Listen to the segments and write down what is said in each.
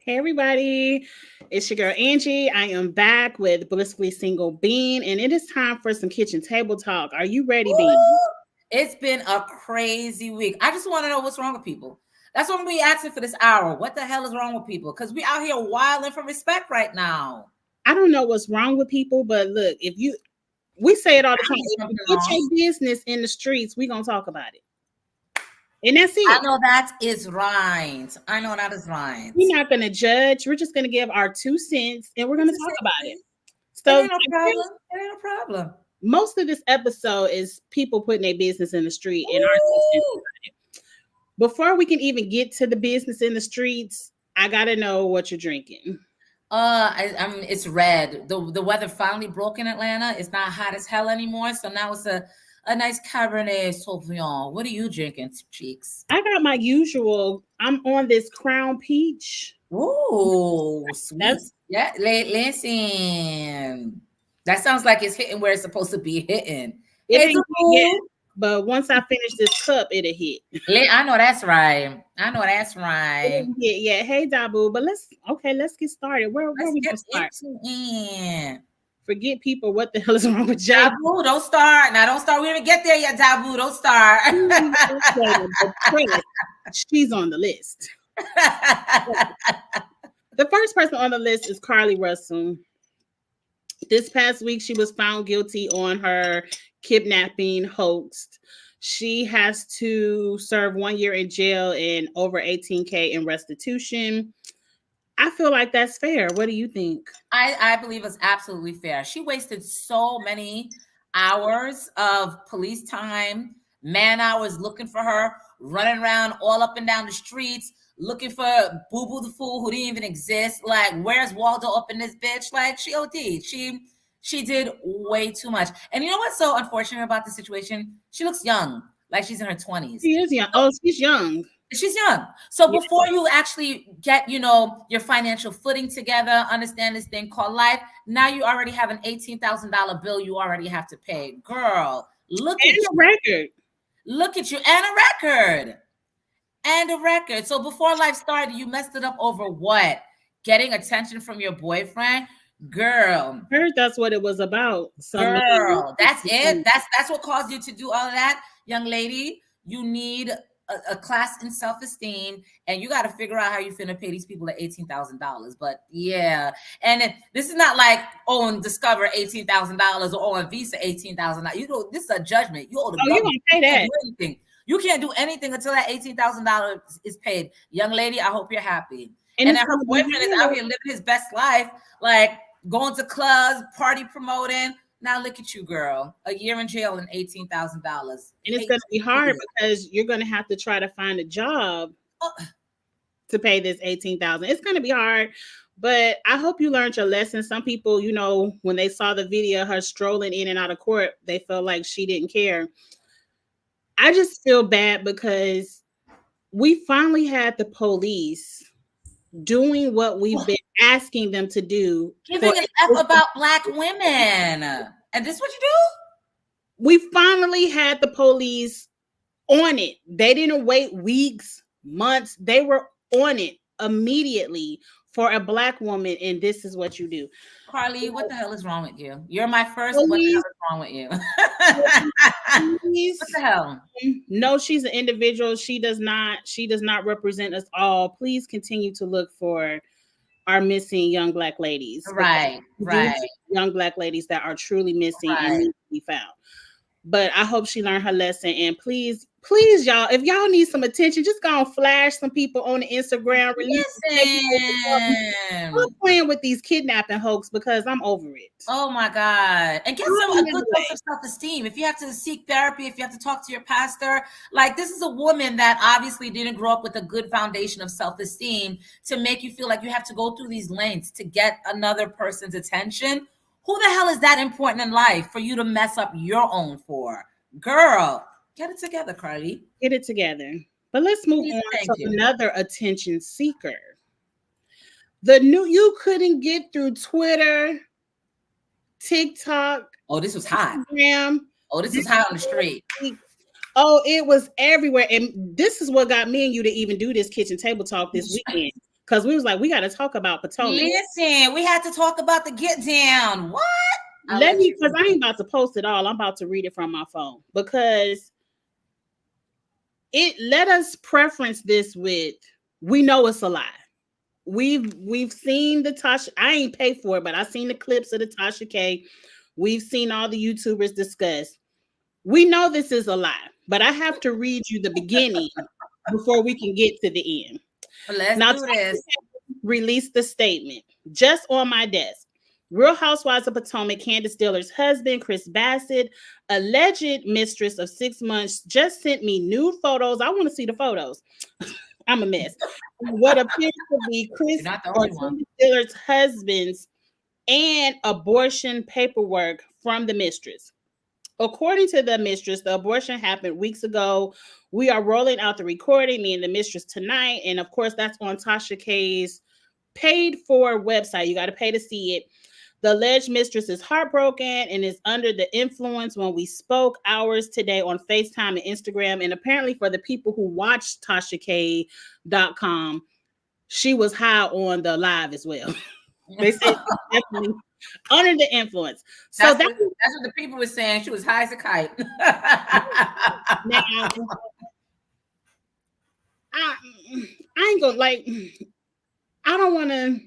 Hey everybody, it's your girl Angie. I am back with Blissfully Single Bean, and it is time for some kitchen table talk. Are you ready, Bean? Woo! It's been a crazy week. I just want to know what's wrong with people. That's what we asking for this hour. What the hell is wrong with people? Because we out here wilding for respect right now. I don't know what's wrong with people, but look, we say it all the time. There's If something you get wrong. your business in the streets, we gonna talk about it, and that's I it. know that is right. I know that is right. We're not gonna judge. We're just gonna give our 2 cents, and we're gonna It's the talk same about it. thing. It So ain't no problem. It ain't no problem. most of this episode is people putting their business in the street, and our 2 cents. Ooh. Before we can even get to the business in the streets, I gotta know what you're drinking. I mean, it's red. The weather finally broke in Atlanta. It's not hot as hell anymore. So now it's a nice Cabernet Sauvignon. What are you drinking, Cheeks? I got my usual. I'm on this Crown Peach. Ooh, sweet. That's Yeah, listen. That sounds like it's hitting where it's supposed to be hitting. it Hey, ain't yet, Taboo. but once I finish this cup, it'll hit. I know that's right. I know that's It right. ain't hit yet. Hey, Dabu, but let's get started. Where Let's we get gonna start? into it. Forget people. What the hell is wrong with Jay? Taboo, don't start. Now, don't start. We didn't get there yet, Taboo. Don't start. The press, she's on the list. The first person on the list is Carly Russell. This past week, she was found guilty on her kidnapping hoax. She has to serve 1 year in jail and over 18K in restitution. I feel like that's fair. What do you think? I believe it's absolutely fair. She wasted so many hours of police time, man hours looking for her, running around all up and down the streets, looking for Boo Boo the Fool who didn't even exist. Like, where's Waldo up in this bitch? Like, she OD'd. She did way too much. And you know what's so unfortunate about the situation? She looks young, like she's in her 20s. She is young. Oh, she's young. She's young. So Yeah. before you actually get, your financial footing together, understand this thing called life, now you already have an $18,000 bill you already have to pay. Girl, look And at a you. record. Look at you. And a record. And a record. So before life started, you messed it up over what? Getting attention from your boyfriend? Girl. Heard that's what it was about. Girl, that's it. That's what caused you to do all of that, young lady. You need a class in self-esteem, and you got to figure out how you're finna pay these people at $18,000. But yeah, and this is not like on Discover $18,000 or on Visa $18,000. This is a judgment. You owe the Oh, you government. gonna pay that? Anything. You can't do anything until that $18,000 is paid. Young lady, I hope you're happy. And then her boyfriend is out here living his best life, like going to clubs, party promoting. Now look at you, girl. A year in jail and $18,000. And it's going to be hard because you're going to have to try to find a job to pay this $18,000. It's going to be hard, but I hope you learned your lesson. Some people, when they saw the video of her strolling in and out of court, they felt like she didn't care. I just feel bad because we finally had the police doing what we've been asking them to do. Giving an F about Black women. And this what you do? We finally had the police on it. They didn't wait weeks, months. They were on it immediately for a Black woman, and this is what you do. Carly, what the hell is wrong with you? You're my first. What the hell is wrong with you? What the hell? No, she's an individual. She does not represent us all. Please continue to look for our missing young Black ladies. Right. Young Black ladies that are truly missing and need to be found. But I hope she learned her lesson. And please, y'all, if y'all need some attention, just go and flash some people on the Instagram. I'm playing with these kidnapping hoax because I'm over it. Oh my God. And get a good dose of self-esteem. If you have to seek therapy, if you have to talk to your pastor, like this is a woman that obviously didn't grow up with a good foundation of self-esteem to make you feel like you have to go through these lengths to get another person's attention. Who the hell is that important in life for you to mess up your own for? Girl, get it together, Carly. Get it together. But let's move on to another attention seeker. You couldn't get through Twitter, TikTok. Oh, this was hot. Instagram. Oh, this was hot on the street. Oh, it was everywhere. And this is what got me and you to even do this kitchen table talk this weekend. because we was like, we got to talk about Potomac. Listen, we had to talk about the get down. What? Let me, because I ain't about to post it all. I'm about to read it from my phone because let us preference this with, we know it's a lie. We've seen the Tasha. I ain't paid for it, but I've seen the clips of the Tasha K. We've seen all the YouTubers discuss. We know this is a lie, but I have to read you the beginning before we can get to the end. Let's Now, do this. Released the statement just on my desk. Real Housewives of Potomac, Candace Diller's husband, Chris Bassett, alleged mistress of 6 months, just sent me nude photos. I want to see the photos. I'm a mess. What appears to be Chris or Candace Diller's husband's and abortion paperwork from the mistress. According to the mistress, the abortion happened weeks ago. We are rolling out the recording, me and the mistress tonight. And of course, that's on Tasha K's paid for website. You got to pay to see it. The alleged mistress is heartbroken and is under the influence when we spoke hours today on FaceTime and Instagram. And apparently for the people who watched TashaK.com, she was high on the live as well. They said definitely under the influence. So that's what the people were saying. She was high as a kite. Now, I ain't gonna I don't want to.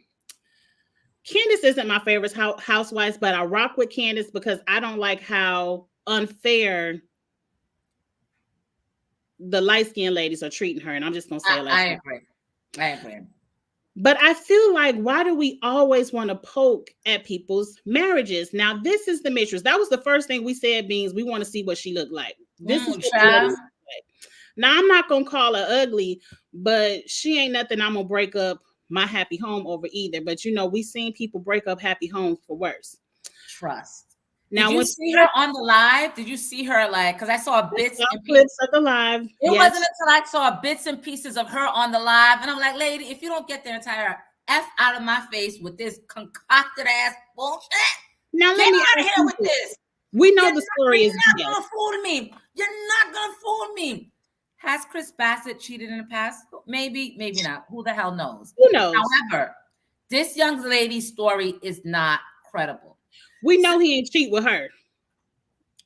Candace isn't my favorite housewives, but I rock with Candace because I don't like how unfair the light-skinned ladies are treating her. And I'm just gonna say it like that. I agree. But I feel like, why do we always want to poke at people's marriages? Now, this is the mistress. That was the first thing we said, Beans. We want to see what she looked like. This is what she looked like. Now, I'm not going to call her ugly, but she ain't nothing I'm going to break up my happy home over either. But, we seen people break up happy homes for worse. Trust. Now, did you see her on the live? Did you see her because I saw bits and clips of the live? It wasn't until I saw bits and pieces of her on the live, and I'm like, lady, if you don't get the entire F out of my face with this concocted ass bullshit, now let me out of here with this. We know the story is you're not gonna fool me. You're not gonna fool me. Has Chris Bassett cheated in the past? Maybe, maybe not. Who the hell knows? Who knows? However, this young lady's story is not credible. We know he didn't cheat with her.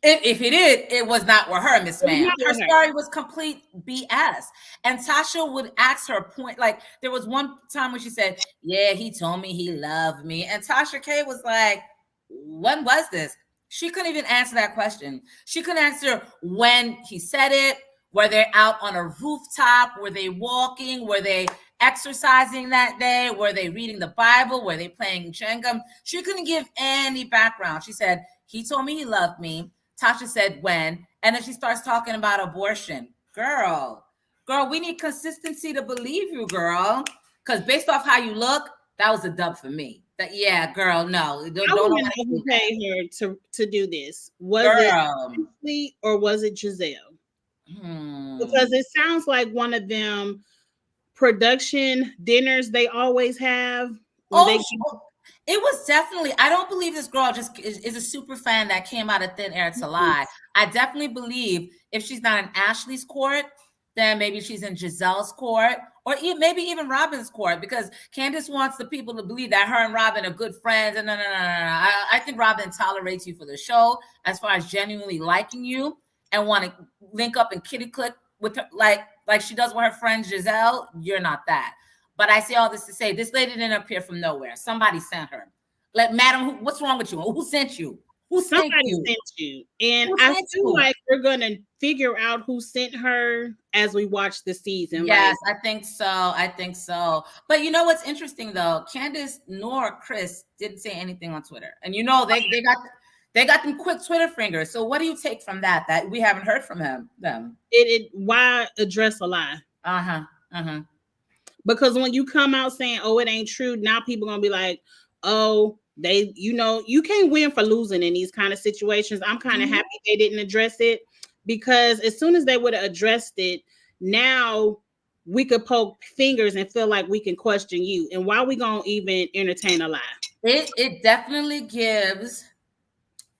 If he did, it was not with her, Miss Ma'am. Her story was complete BS. And Tasha would ask her point. There was one time when she said, yeah, he told me he loved me. And Tasha K was like, when was this? She couldn't even answer that question. She couldn't answer when he said it. Were they out on a rooftop? Were they walking? Were they exercising that day? Were they reading the Bible? Were they playing Jenga? She couldn't give any background. She said, he told me he loved me. Tasha said when, and then she starts talking about abortion. Girl, we need consistency to believe you, girl. Because based off how you look, that was a dub for me. Girl, no. Don't pay her to do this. Was it or was it Giselle? Because it sounds like one of them production dinners they always have. It was definitely, I don't believe this girl just is a super fan that came out of thin air to lie. I definitely believe if she's not in Ashley's court, then maybe she's in Giselle's court, or maybe even Robin's court, because Candace wants the people to believe that her and Robin are good friends. And no. I think Robin tolerates you for the show as far as genuinely liking you and want to link up and kitty click with her, like she does with her friend Giselle. You're not that. But I say all this to say, this lady didn't appear from nowhere. Somebody sent her. Madam, what's wrong with you? Who sent you? Somebody sent you. And I feel like we're going to figure out who sent her as we watch the season. Yes, I think so. But you know what's interesting, though? Candace nor Chris didn't say anything on Twitter. And they got them quick Twitter fingers. So what do you take from that we haven't heard from them? Why address a lie? Because when you come out saying, oh, it ain't true, now people going to be like, oh, you can't win for losing in these kind of situations. I'm kind of happy they didn't address it, because as soon as they would have addressed it, now we could poke fingers and feel like we can question you. And why are we going to even entertain a lie? It definitely gives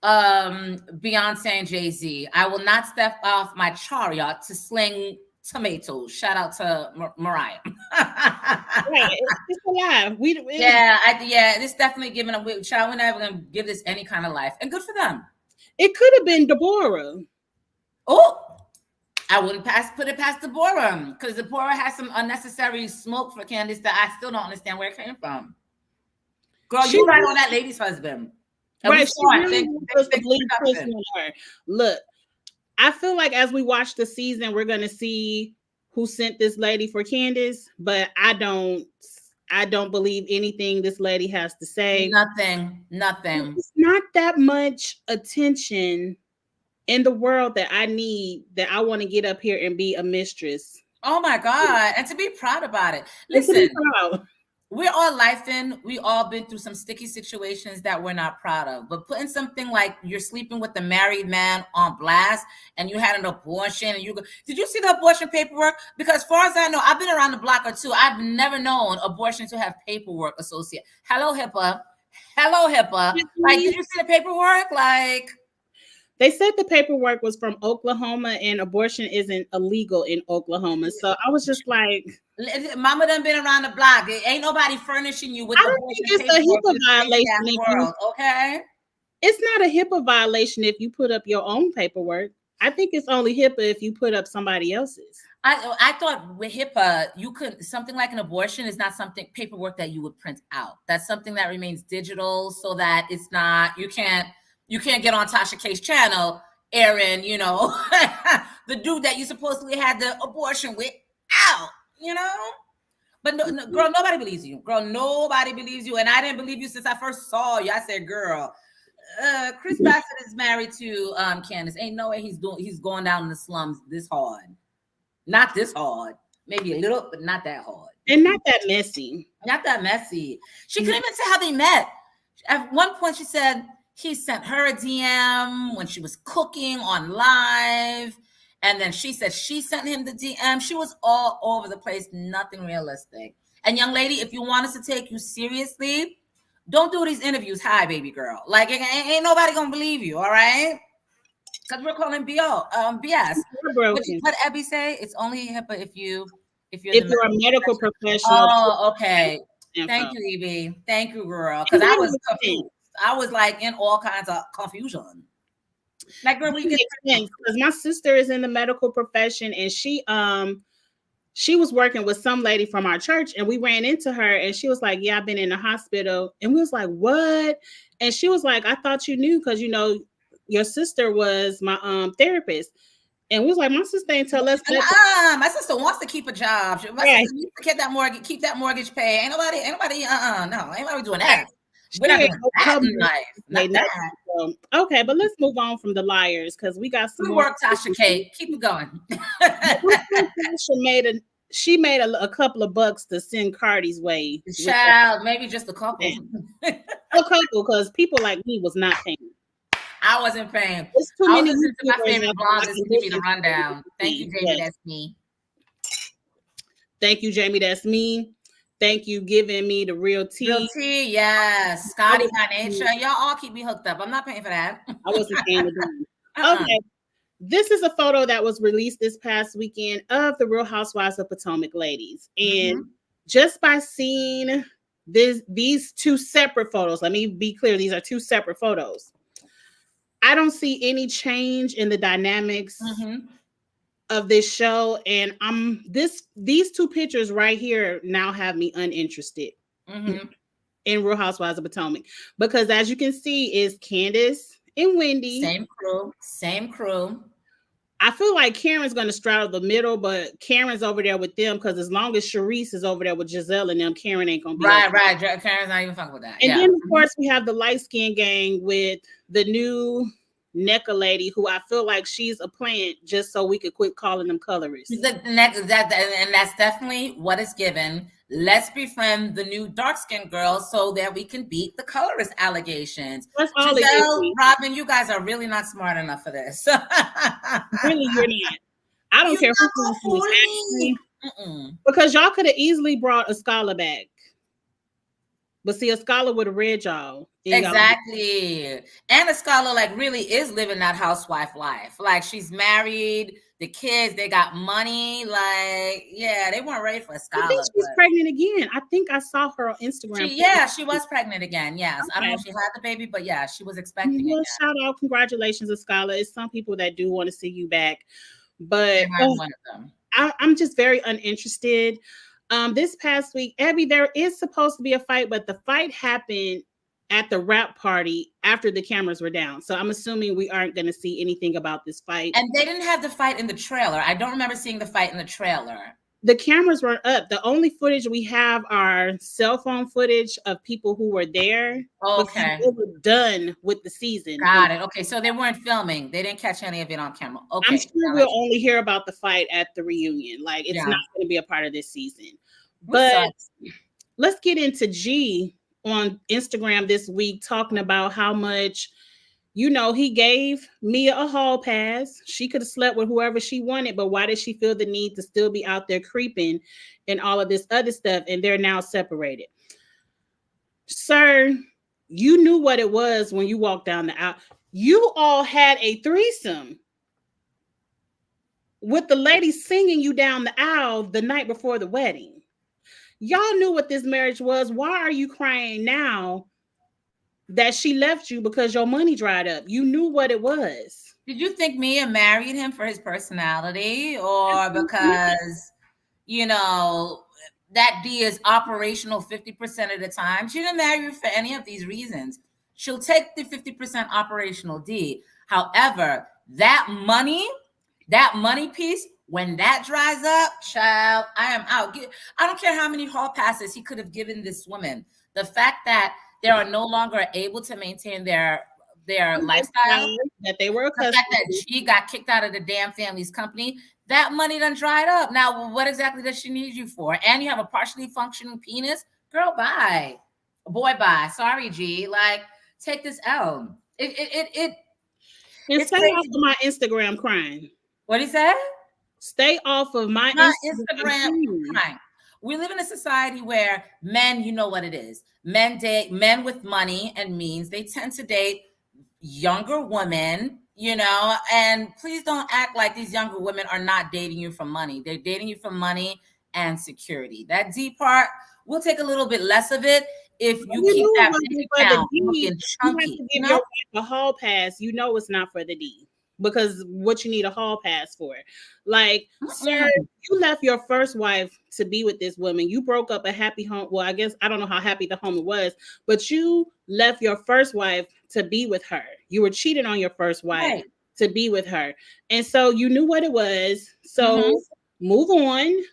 Beyonce and Jay-Z, I will not step off my chariot to sling tomatoes. Shout out to Mariah. Right, it's a lie. Yeah, it's definitely giving a child. We're never gonna give this any kind of life, and good for them. It could have been Deborah. Oh, I wouldn't put it past Deborah, because Deborah has some unnecessary smoke for Candace that I still don't understand where it came from. Girl, you right on that lady's husband. And right, she really was the bleed person on her. Look, I feel like as we watch the season, we're gonna see who sent this lady for Candace, but I don't believe anything this lady has to say. Nothing. It's not that much attention in the world that I need, that I want to get up here and be a mistress. Oh my God. And to be proud about it. Listen, we're all lifing. We all been through some sticky situations that we're not proud of. But putting something like you're sleeping with a married man on blast and you had an abortion and did you see the abortion paperwork? Because as far as I know, I've been around the block or two. I've never known abortion to have paperwork associated. Hello, HIPAA. Like, did you see the paperwork? Like, they said the paperwork was from Oklahoma and abortion isn't illegal in Oklahoma. So I was just like, Mama done been around the block. Ain't nobody furnishing you with abortion paperwork. It's a HIPAA violation. Okay? It's not a HIPAA violation if you put up your own paperwork. I think it's only HIPAA if you put up somebody else's. I thought with HIPAA, you could, something like an abortion is not something paperwork that you would print out. That's something that remains digital, so that it's not, you can't get on Tasha K's channel airing, the dude that you supposedly had the abortion with out, But no, girl, nobody believes you. Girl, nobody believes you. And I didn't believe you since I first saw you. I said, girl, Chris Bassett is married to Candace. Ain't no way he's going down in the slums this hard. Not this hard. Maybe a little, but not that hard. And not that messy. Not that messy. She couldn't even say how they met. At one point, she said he sent her a DM when she was cooking on live. And then she said she sent him the DM. She was all over the place. Nothing realistic. And young lady, if you want us to take you seriously, don't do these interviews high, baby girl. Like, ain't nobody going to believe you, all right? Because we're calling BS. What Ebby say? It's only HIPAA if you're a medical professional. Oh, okay. Thank you, Evie. Thank you, girl. Because I was confused. I was like in all kinds of confusion. Like, girl, we get sense because my sister is in the medical profession, and she was working with some lady from our church, and we ran into her, and she was like, "Yeah, I've been in the hospital," and we was like, "What?" And she was like, "I thought you knew because your sister was my therapist." And we was like, "My sister ain't tell us." My sister wants to keep a job. My sister needs to keep that mortgage paid. Ain't nobody, no, ain't nobody doing that. We're not doing that in life. Not that. Okay, but let's move on from the liars because we got some more. Work, Tasha K. Keep it going. She made a couple of bucks to send Cardi's way. Child, maybe just a couple. A couple, because people like me was not paying. I wasn't paying. It's too many. My favorite bloggers to give me the rundown. Thank you, Jamie. That's me. Thank you, Jamie. That's me. Thank you, giving me the real tea. Real tea, yes. Scotty by nature. Y'all all keep me hooked up. I'm not paying for that. I wasn't paying it. Okay. This is a photo that was released this past weekend of the Real Housewives of Potomac ladies. And just by seeing these two separate photos, let me be clear, these are two separate photos. I don't see any change in the dynamics of this show, and these two pictures right here now have me uninterested in Real Housewives of Potomac, because as you can see, is Candace and Wendy, same crew. I feel like Karen's going to straddle the middle, but Karen's over there with them because as long as Sharice is over there with Giselle and them, Karen ain't going to be right. Karen's not even fucking with that. And then of course we have the light skin gang with the new NECA lady, who I feel like she's a plant just so we could quit calling them colorists. And that's definitely what is given. Let's befriend the new dark-skinned girls so that we can beat the colorist allegations. That's all Giselle, Robin, you guys are really not smart enough for this. Really, you're not. I don't care who is actually, because y'all could have easily brought Escala back. But see, Escala would have read y'all. Exactly. And Escala really is living that housewife life. Like, she's married. the kids, they got money. Like, yeah, they weren't ready for a I think Skylar, she's but pregnant again. I think I saw her on Instagram. she was pregnant again. Yes. I don't know Okay. if she had the baby, but yeah, she was expecting Well, again. shout out, congratulations to Skylar. It's some people that do want to see you back, but And I'm one of them. I'm just very uninterested. This past week, Abby, there is supposed to be a fight, but the fight happened at the rap party after the cameras were down. So I'm assuming we aren't going to see anything about this fight. And they didn't have the fight in the trailer. I don't remember seeing the fight in the trailer. The cameras weren't up. The only footage we have are cell phone footage of people who were there. Okay. They were done with the season. Got it. Okay. So they weren't filming. They didn't catch any of it on camera. I'm Okay. sure we'll only hear about the fight at the reunion. Like, it's not going to be a part of this season. But let's get into G on Instagram this week talking about how much, he gave Mia a hall pass. She could have slept with whoever she wanted, but why did she feel the need to still be out there creeping and all of this other stuff? And they're now separated. Sir, you knew what it was when you walked down the aisle. You all had a threesome with the lady singing you down the aisle the night before the wedding. Y'all knew what this marriage was. Why are you crying now that she left you because your money dried up? You knew what it was. Did you think Mia married him for his personality, or because, that D is operational 50% of the time? She didn't marry you for any of these reasons. She'll take the 50% operational D. However, that money piece, when that dries up, child, I am out. I don't care how many hall passes he could have given this woman. The fact that they are no longer able to maintain their lifestyle, that they were accustomed, the fact that she got kicked out of the damn family's company, that money done dried up. Now, what exactly does she need you for? And you have a partially functioning penis? Girl, bye. Boy, bye. Sorry, G. Like, take this L. It's stay crazy. off of my Instagram crying. What he said? Stay off of my Instagram crying. We live in a society where men, you know what it is. Men with money and means. They tend to date younger women, and please don't act like these younger women are not dating you for money. They're dating you for money and security. That D part, we'll take a little bit less of it if you keep that bank account looking chunky. You have to give your wife a hall pass. You know it's not for the D. Because what you need a hall pass for. Like, sir, you left your first wife to be with this woman. You broke up a happy home. Well, I guess I don't know how happy the home was, but you left your first wife to be with her. You were cheating on your first wife to be with her. And so you knew what it was. So move on.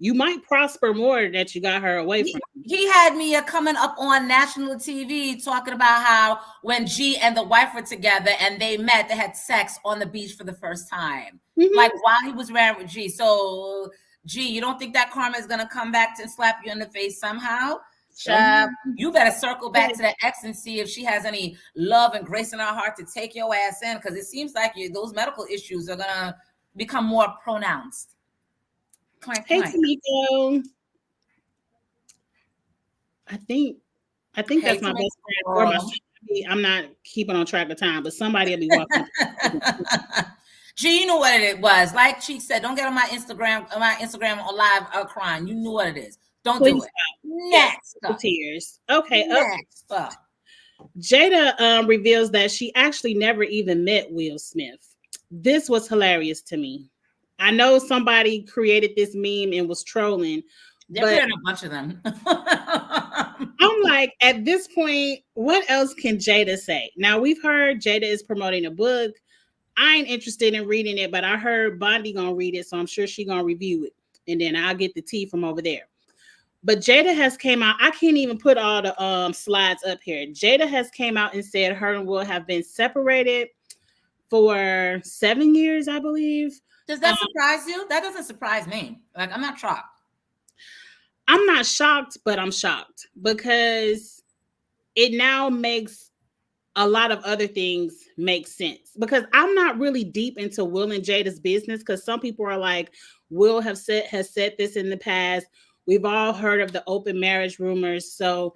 You might prosper more that you got her away from. He had me coming up on national TV talking about how when G and the wife were together and they met, they had sex on the beach for the first time. Like, while he was married with G. So, G, you don't think that karma is going to come back to slap you in the face somehow? You better circle back to the ex and see if she has any love and grace in her heart to take your ass in, because it seems like those medical issues are going to become more pronounced. Hey, Tamiko. I think that's my best friend or my friend. I'm not keeping on track of time, but somebody will be walking. G, you knew what it was. Like she said, don't get on my Instagram or live crying. You knew what it is. Don't do it. Next up. Tears. Okay. Next up. Jada reveals that she actually never even met Will Smith. This was hilarious to me. I know somebody created this meme and was trolling. There were a bunch of them. I'm like, at this point, what else can Jada say? Now, we've heard Jada is promoting a book. I ain't interested in reading it, but I heard Bondi gonna read it, so I'm sure she gonna review it. And then I'll get the tea from over there. But Jada has came out. I can't even put all the slides up here. Jada has came out and said her and Will have been separated for 7 years, I believe. Does that surprise you? That doesn't surprise me. Like, I'm not shocked. I'm not shocked, but I'm shocked because it now makes a lot of other things make sense. Because I'm not really deep into Will and Jada's business, because some people are like, Will has said this in the past. We've all heard of the open marriage rumors. So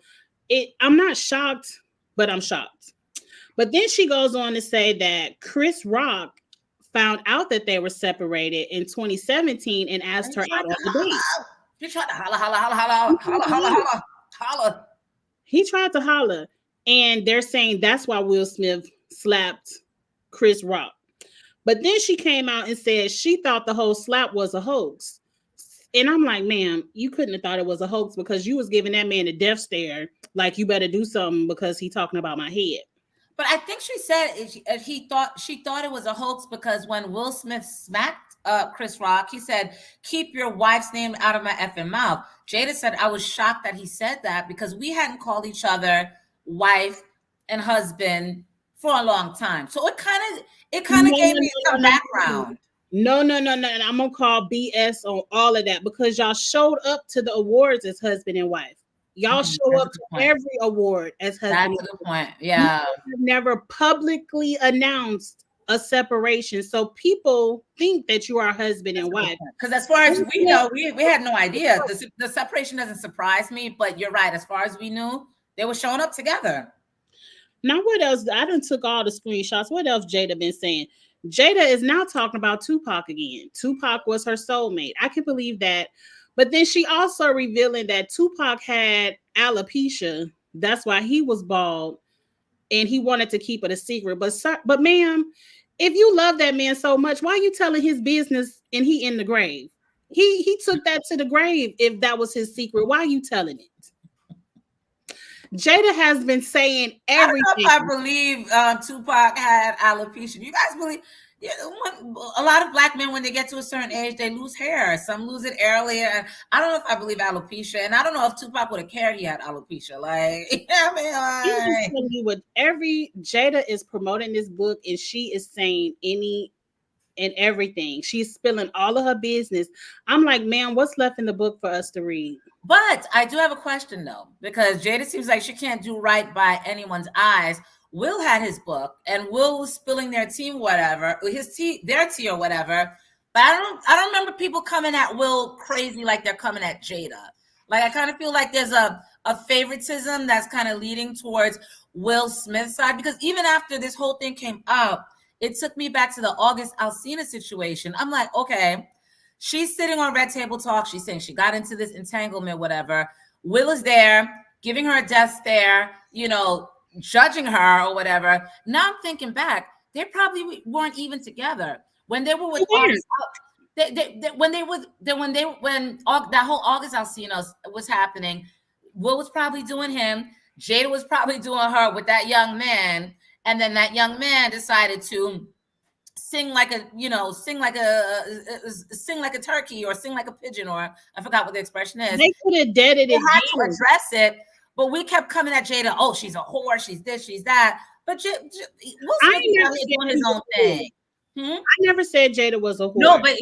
I'm not shocked, but I'm shocked. But then she goes on to say that Chris Rock found out that they were separated in 2017 and asked her out on a date. He tried to holla, holla, holla, holla, holla, holla, holla, holla. He tried to holler, and they're saying that's why Will Smith slapped Chris Rock. But then she came out and said she thought the whole slap was a hoax. And I'm like, ma'am, you couldn't have thought it was a hoax because you was giving that man a death stare, like you better do something because he talking about my head. But I think she said she thought it was a hoax because when Will Smith smacked Chris Rock, he said, "Keep your wife's name out of my effing mouth." Jada said, "I was shocked that he said that because we hadn't called each other wife and husband for a long time." So it kind of gave me some background. No. I'm gonna call BS on all of that because y'all showed up to the awards as husband and wife. Y'all show up to every award as husband. That's a good point. Yeah. You never publicly announced a separation. So people think that you are husband and wife. Because as far as we know, we had no idea. The separation doesn't surprise me, but you're right. As far as we knew, they were showing up together. Now, what else? I done took all the screenshots. What else Jada been saying? Jada is now talking about Tupac again. Tupac was her soulmate. I can believe that. But then she also revealing that Tupac had alopecia. That's why he was bald, and he wanted to keep it a secret. But ma'am, if you love that man so much, why are you telling his business and he in the grave? He took that to the grave. If that was his secret, why are you telling it? Jada has been saying everything. I don't know if I believe Tupac had alopecia. You guys believe? Yeah, a lot of black men, when they get to a certain age, they lose hair. Some lose it earlier. And I don't know if I believe alopecia, and I don't know if Tupac would have cared he had alopecia. Like, I mean, with every Jada is promoting this book, and she is saying any and everything. She's spilling all of her business. I'm like, man, what's left in the book for us to read? But I do have a question though, because Jada seems like she can't do right by anyone's eyes. Will had his book, and Will was spilling their tea, whatever, their tea or whatever. But I don't remember people coming at Will crazy like they're coming at Jada. Like, I kind of feel like there's a favoritism that's kind of leading towards Will Smith's side, because even after this whole thing came up, it took me back to the August Alsina situation. I'm like, okay, she's sitting on Red Table Talk. She's saying she got into this entanglement, whatever. Will is there, giving her a death stare, judging her or whatever. Now I'm thinking back, they probably weren't even together when they were with August. When that whole August Alsina was happening, Will was probably doing him. Jada was probably doing her with that young man, and then that young man decided to sing like a turkey or sing like a pigeon, or I forgot what the expression is. They could have deaded it. Had to address it. But we kept coming at Jada. Oh, she's a whore. She's this. She's that. But Will Smith is doing his own thing. I never said Jada was a whore. No, but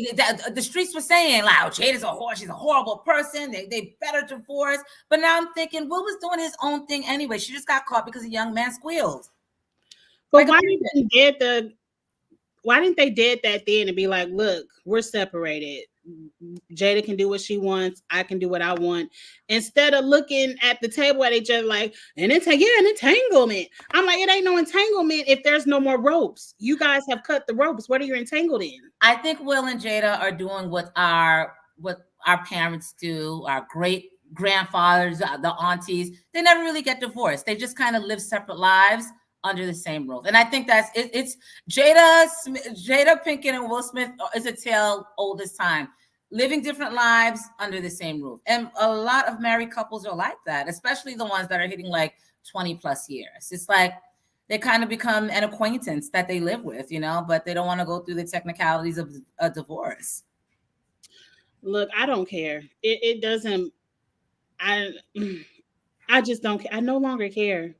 the streets were saying, like, oh, Jada's a whore. She's a horrible person. They better divorce. But now I'm thinking Will was doing his own thing anyway. She just got caught because a young man squealed. But why didn't they dead that then and be like, look, we're separated. Jada can do what she wants. I can do what I want. Instead of looking at the table at each other like, an entanglement. I'm like, it ain't no entanglement if there's no more ropes. You guys have cut the ropes. What are you entangled in? I think Will and Jada are doing what our parents do, our great grandfathers, the aunties. They never really get divorced. They just kind of live separate lives under the same roof. And I think that's it. It's Jada Pinkett and Will Smith is a tale old as time, living different lives under the same roof. And a lot of married couples are like that, especially the ones that are hitting like 20 plus years. It's like they kind of become an acquaintance that they live with, but they don't want to go through the technicalities of a divorce. Look, I don't care. It doesn't, I just don't care. I no longer care.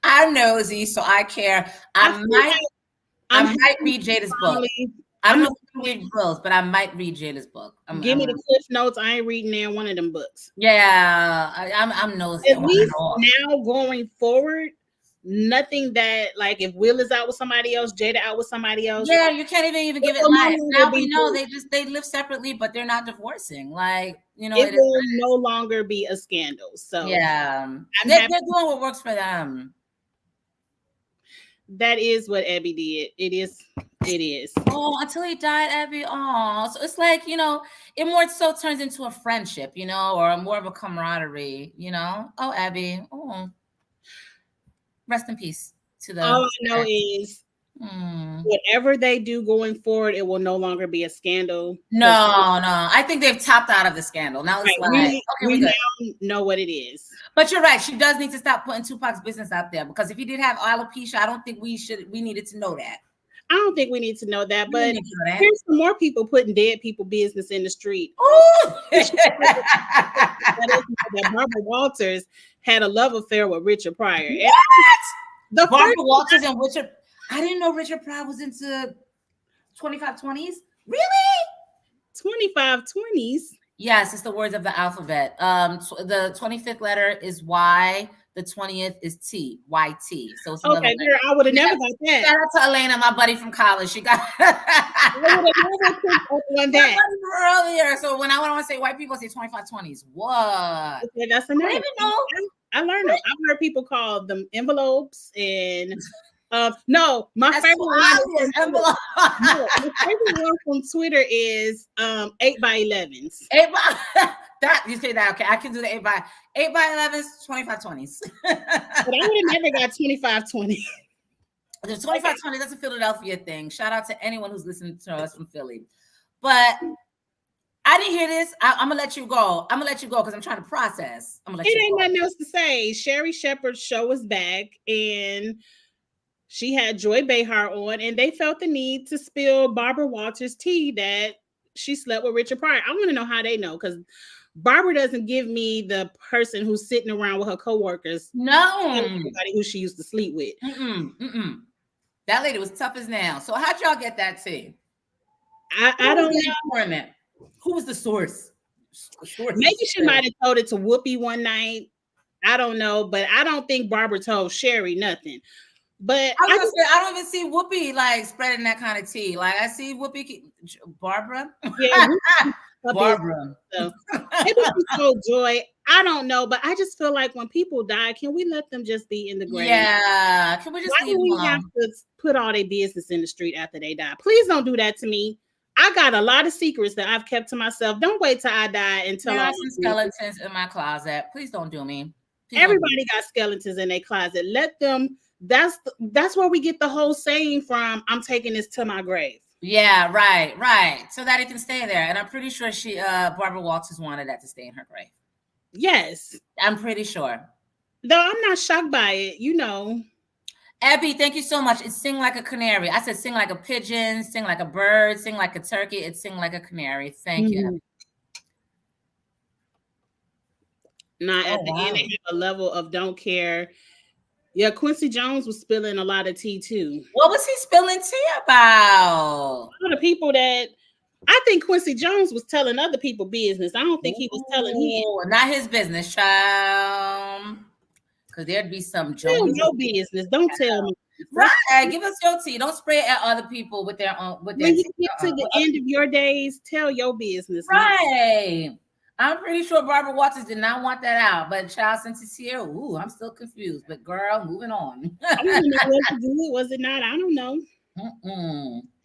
I'm nosy, so I care. I might read Jada's book. I don't know if you read books, but I might read Jada's book. Give me the Cliff Notes. I ain't reading there one of them books. Yeah, I'm nosy. At least now going forward, nothing that, like, if Will is out with somebody else, Jada out with somebody else. Yeah, you can't even give it life. Now we know they live separately, but they're not divorcing. Like, it will no longer be a scandal. So yeah, they're doing what works for them. That is what Abby did. It is. It is. Oh, until he died, Abby. Oh, so it's like, it more so turns into a friendship, or more of a camaraderie, Oh, Abby. Oh, rest in peace to All the. I know is whatever they do going forward, it will no longer be a scandal. No. I think they've topped out of the scandal. Now it's Right, okay, we good. Now know what it is. But you're right. She does need to stop putting Tupac's business out there, because if he did have alopecia, I don't think we needed to know that. I don't think we need to know that, but here's some more people putting dead people business in the street. That Barbara Walters had a love affair with Richard Pryor. What? Barbara Walters and Richard. I didn't know Richard Pryor was into 2520s. Really? 2520s? Yes, it's the words of the alphabet. The 25th letter is Y. The 20th is T, YT. So it's okay, girl, I would have never got that. Shout out to Elena, my buddy from college. She got I would have never picked up on that earlier. So when I want to say white people, say 2520s. What? Okay, that's enough. I learned it. I've heard people call them envelopes and no, my favorite one from Twitter is 8x11s. 8x that you say that, okay? I can do the 8x11s, 2520s. But I would have never got 2520. The 2520, that's a Philadelphia thing. Shout out to anyone who's listening to us from Philly. But I didn't hear this. I'm gonna let you go. I'm gonna let you go because I'm trying to process. It ain't nothing else to say. Sherry Shepherd's show is back, and she had Joy Behar on, and they felt the need to spill Barbara Walters' tea that she slept with Richard Pryor. I want to know how they know, because Barbara doesn't give me the person who's sitting around with her coworkers. No. Everybody who she used to sleep with. That lady was tough as nails. So how'd y'all get that tea? I don't know. Who was the source? Maybe she might have told it to Whoopi one night. I don't know, but I don't think Barbara told Sherry nothing. But I don't even see Whoopi like spreading that kind of tea. Like I see Whoopi, Barbara. Yeah, Barbara. So maybe she told Joy. I don't know, but I just feel like when people die, can we let them just be in the grave? Yeah, can we just? Why do we have to put all their business in the street after they die? Please don't do that to me. I got a lot of secrets that I've kept to myself. Don't wait till I die and tell. There are some skeletons in my closet. Please don't do me. Everybody got skeletons in their closet. Let them. That's where we get the whole saying from. I'm taking this to my grave. Yeah, right. So that it can stay there. And I'm pretty sure Barbara Walters wanted that to stay in her grave. Yes, I'm pretty sure. Though I'm not shocked by it, Abby, thank you so much. It sing like a canary. I said sing like a pigeon, sing like a bird, sing like a turkey. It sing like a canary. Thank you, Abby. Now, at the end, they have a level of don't care. Yeah, Quincy Jones was spilling a lot of tea too. What was he spilling tea about? One of the people that I think Quincy Jones was telling other people business. I don't think he was telling him. Not his business, child. Because there'd be some Jones. No business. Don't tell me. Right. Give us your tea. Don't spray it at other people with their own. When you get to the end of your days, tell your business. Right. Man. I'm pretty sure Barbara Walters did not want that out, but child, since it's here, I'm still confused. But girl, moving on. I don't know what to do. Was it not? I don't know.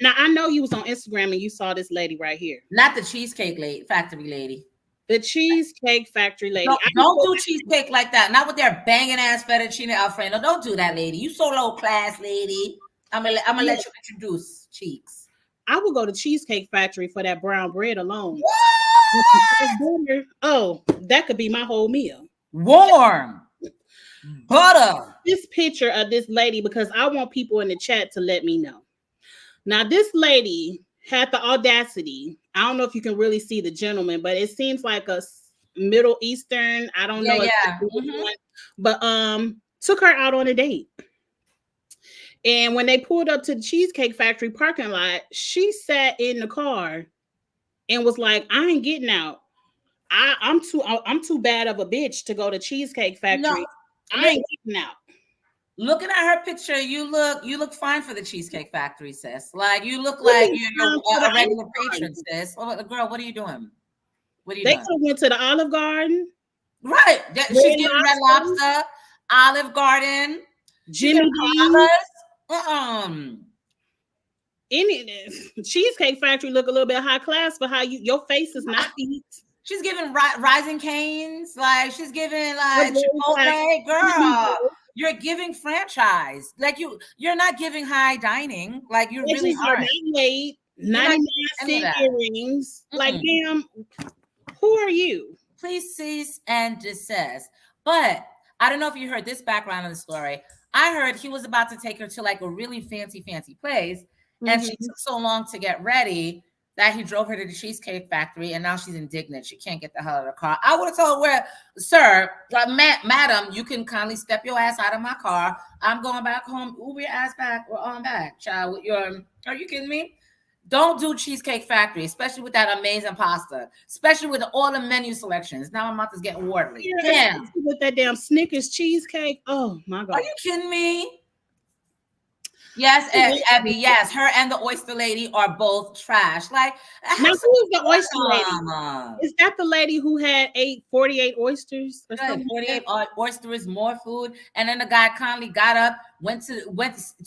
Now I know you was on Instagram and you saw this lady right here. Not the Cheesecake Factory lady. The Cheesecake Factory lady. Don't do cheesecake like that. Not with their banging ass fettuccine Alfredo. Don't do that, lady. You so low class, lady. I'm gonna let you introduce Cheeks. I would go to Cheesecake Factory for that brown bread alone. What? Oh, that could be my whole meal. Warm butter. This picture of this lady, because I want people in the chat to let me know. Now, this lady had the audacity. I don't know if you can really see the gentleman, but it seems like a Middle Eastern. I don't know. But took her out on a date. And when they pulled up to the Cheesecake Factory parking lot, she sat in the car and was like, I ain't getting out. I'm too bad of a bitch to go to Cheesecake Factory. No, I ain't getting out. Looking at her picture, you look fine for the Cheesecake Factory, sis. Like you look like you're a regular patron, sis. Oh, girl, what are you doing? They could have went to the Olive Garden. Right. She's getting Red Lobster, Olive Garden, Jimmy Dean. Any Cheesecake Factory look a little bit high class for how your face is not feet. She's giving Rising Canes, like she's giving Your like boys have Chipotle, girl. You're giving franchise, like you're not giving high dining, like you really edges are aren't. not late, You're not 99 giving any of cent that. earrings. Like, ma'am, who are you? Please cease and desist. But I don't know if you heard this background of the story. I heard he was about to take her to like a really fancy place, and she took so long to get ready that he drove her to the Cheesecake Factory, and now she's indignant. She can't get the hell out of the car. I would have told her, "Where, sir, madam, you can kindly step your ass out of my car. I'm going back home. Uber your ass back. We're on back, child. With your, are you kidding me? Don't do Cheesecake Factory, especially with that amazing pasta, especially with all the menu selections. Now my mouth is getting watery. Yeah, Damn. with that damn Snickers cheesecake. Oh my God. Are you kidding me? Yes, Abby. Yes, her and the oyster lady are both trash. Like, now who is the oyster lady? Is that the lady who had 48 oysters or something? 48 oysters, more food. And then the guy kindly got up,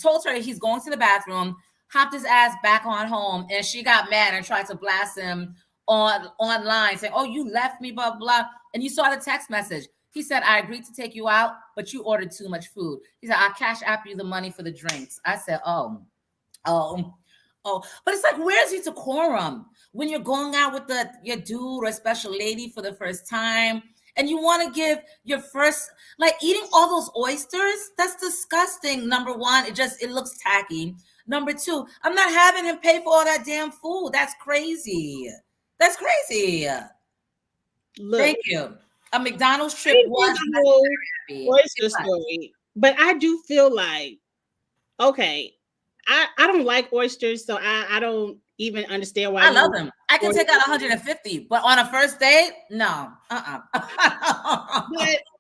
told her he's going to the bathroom, hopped his ass back on home, and she got mad and tried to blast him online, saying, "Oh, you left me, blah blah." And you saw the text message. He said, "I agreed to take you out, but you ordered too much food." He said, "I'll cash app you the money for the drinks." I said, oh. But it's like, where's your decorum when you're going out with your dude or special lady for the first time, and you want to give your first, like, eating all those oysters? That's disgusting. Number one, it looks tacky. Number two, I'm not having him pay for all that damn food. That's crazy. That's crazy. Look, thank you. A McDonald's trip was oyster story, but I do feel like, okay, I don't like oysters, so I don't even understand why. I love them. I can take out 150, but on a first date, no. But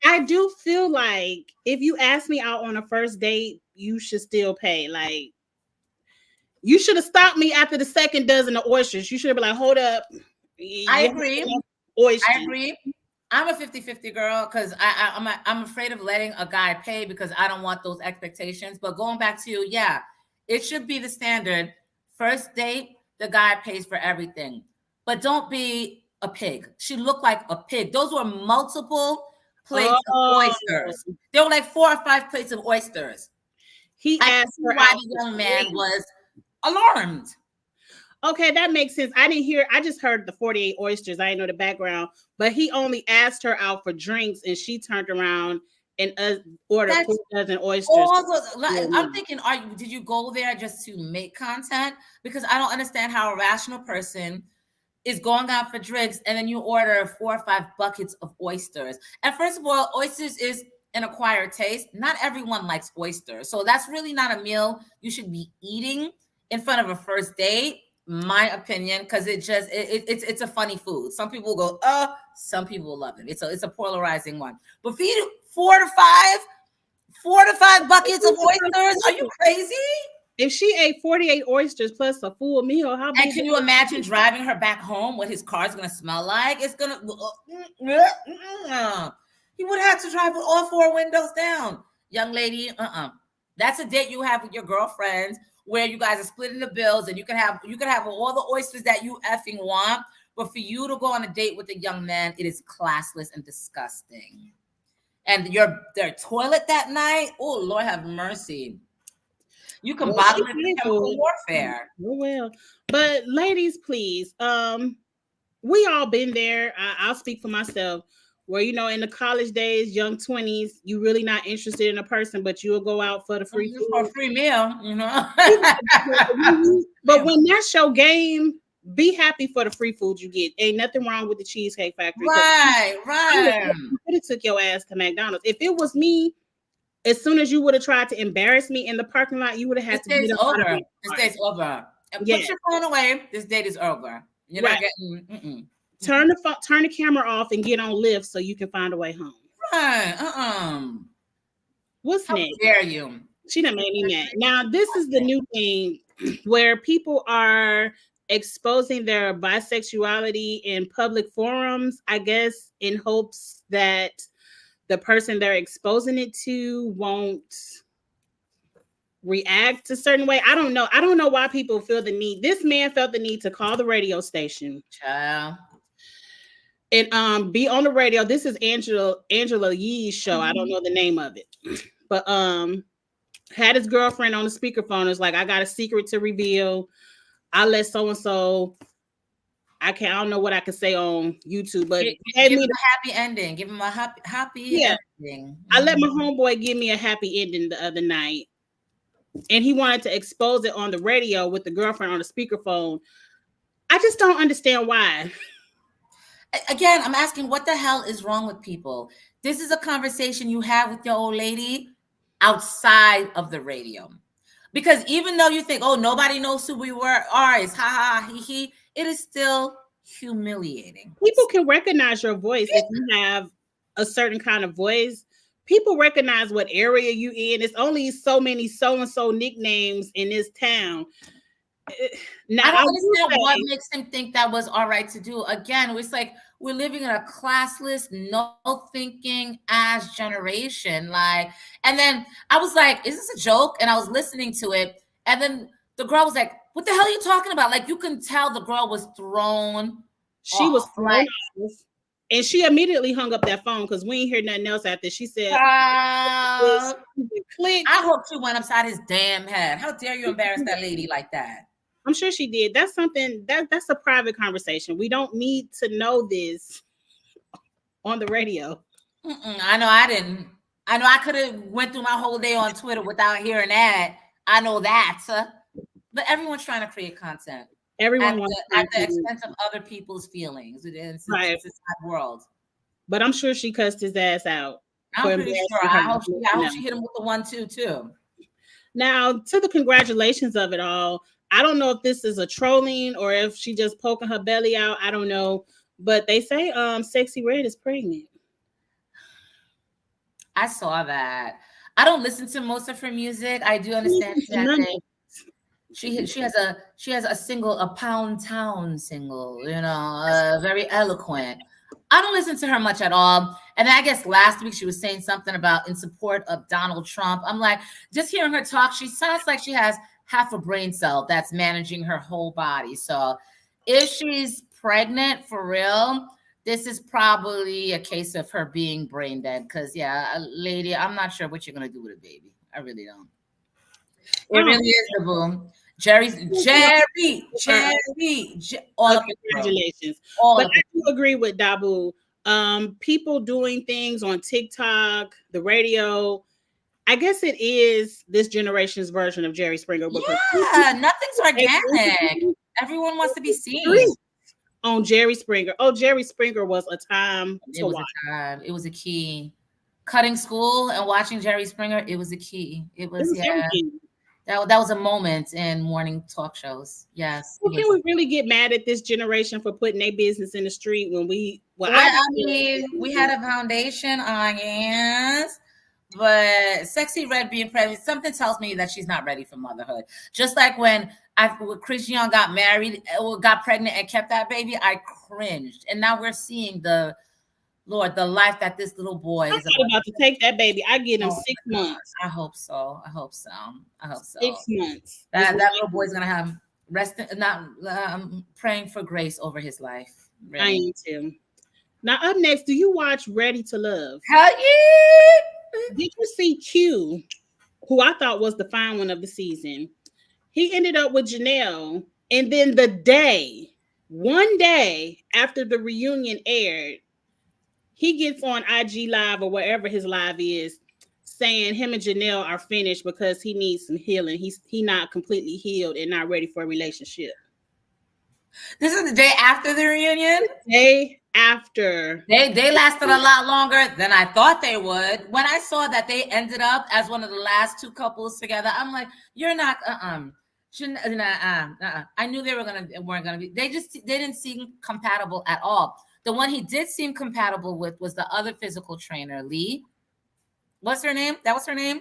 I do feel like if you ask me out on a first date, you should still pay. Like, you should have stopped me after the second dozen of oysters. You should have been like, hold up. I agree. I agree. I'm a 50-50 girl because I'm afraid of letting a guy pay because I don't want those expectations. But going back to you, yeah, it should be the standard. First date, the guy pays for everything. But don't be a pig. She looked like a pig. Those were multiple plates of oysters. There were like 4 or 5 plates of oysters. He asked her why the young man was alarmed. Okay, that makes sense. I just heard the 48 oysters. I didn't know the background, but he only asked her out for drinks, and she turned around and ordered 4 dozen oysters. I'm thinking, did you go there just to make content? Because I don't understand how a rational person is going out for drinks and then you order 4 or 5 buckets of oysters. And first of all, oysters is an acquired taste. Not everyone likes oysters, so that's really not a meal you should be eating in front of a first date. My opinion, because it's a funny food. Some people go, some people love it. It's a polarizing one. But feed 4 to 5 buckets of oysters. Are you crazy? If she ate 48 oysters plus a full meal, how big? And can you imagine driving her back home? What his car's gonna smell like? It's gonna. He would have to drive with all 4 windows down. Young lady, That's a date you have with your girlfriends, where you guys are splitting the bills, and you can have all the oysters that you effing want. But for you to go on a date with a young man, it is classless and disgusting. And their toilet that night, oh Lord have mercy. You can bottom it with chemical warfare. Oh, well, but ladies, please, we all been there. I'll speak for myself. Where, in the college days, young 20s, you really not interested in a person, but you'll go out for the free food. For a free meal, But when that's your game, be happy for the free food you get. Ain't nothing wrong with the Cheesecake Factory. Right. You could have took your ass to McDonald's. If it was me, as soon as you would have tried to embarrass me in the parking lot, you would have had to get up. This date's over. And put your phone away. This date is over. You're not getting. Turn the camera off and get on Lyft so you can find a way home. Right. What's next? How dare you? She done made me mad. Now, this is the new thing where people are exposing their bisexuality in public forums, I guess, in hopes that the person they're exposing it to won't react a certain way. I don't know. I don't know why people feel the need. This man felt the need to call the radio station Child. and be on the radio. This is Angela Yee's show. I don't know the name of it. But had his girlfriend on the speakerphone. It's like, I got a secret to reveal. I let so and so. I don't know what I could say on YouTube, but Give him a happy ending. Give him a happy ending. I let my homeboy give me a happy ending the other night, and he wanted to expose it on the radio with the girlfriend on the speakerphone. I just don't understand why. Again, I'm asking, what the hell is wrong with people? This is a conversation you have with your old lady outside of the radio. Because even though you think, oh, nobody knows who we are, it's ha ha, he, it is still humiliating. People can recognize your voice if you have a certain kind of voice. People recognize what area you in. It's only so many so-and-so nicknames in this town. Now, I don't understand what makes him think that was all right to do. Again, it's like we're living in a classless, no thinking ass generation. Like, and then I was like, is this a joke? And I was listening to it. And then the girl was like, what the hell are you talking about? Like, you can tell the girl was thrown. She was thrown off. And she immediately hung up that phone because we ain't hear nothing else after. She said, click. I hope she went upside his damn head. How dare you embarrass that lady like that? I'm sure she did. That's something that's a private conversation. We don't need to know this on the radio. I know I didn't. I know I could have went through my whole day on Twitter without hearing that. I know that. But everyone's trying to create content. Everyone at the expense of other people's feelings. It's a sad world. But I'm sure she cussed his ass out. I'm pretty sure. I hope she hit him with the 1-2 too. Now, to the congratulations of it all, I don't know if this is a trolling or if she just poking her belly out. I don't know. But they say Sexy Red is pregnant. I saw that. I don't listen to most of her music. I do understand that she has a single, a Pound Town single, very eloquent. I don't listen to her much at all. And then I guess last week she was saying something about in support of Donald Trump. I'm like, just hearing her talk, she sounds like she has half a brain cell that's managing her whole body. So if she's pregnant for real, this is probably a case of her being brain dead. Because, lady, I'm not sure what you're going to do with a baby. I really don't. It really is the boom. Jerry, all congratulations. But I do agree with Dabu. People doing things on TikTok, the radio. I guess it is this generation's version of Jerry Springer. Nothing's organic. Everyone wants to be seen. On Jerry Springer. Oh, Jerry Springer was a time to watch. It was a key. Cutting school and watching Jerry Springer, it was a key. It was that was a moment in morning talk shows. Yes. Well, can we really get mad at this generation for putting their business in the street when we had a foundation on yes. But Sexy Red being pregnant, something tells me that she's not ready for motherhood. Just like when Chris Young got married, got pregnant and kept that baby, I cringed. And now we're seeing the life that this little boy is about to take that baby. I get him 6 months. I hope so. 6 months. That little boy's gonna have praying for grace over his life. Really. I am too. Now up next, do you watch Ready to Love? Hell yeah! Did you see Q, who I thought was the fine one of the season? He ended up with Janelle, and then one day after the reunion aired, he gets on IG Live or wherever his live is, saying him and Janelle are finished because he needs some healing. He's not completely healed and not ready for a relationship. This is the day after the reunion? Day after. They lasted a lot longer than I thought they would. When I saw that they ended up as one of the last two couples together, I'm like, you're not, I knew they weren't gonna be. They didn't seem compatible at all. The one he did seem compatible with was the other physical trainer, Lee. What's her name? That was her name?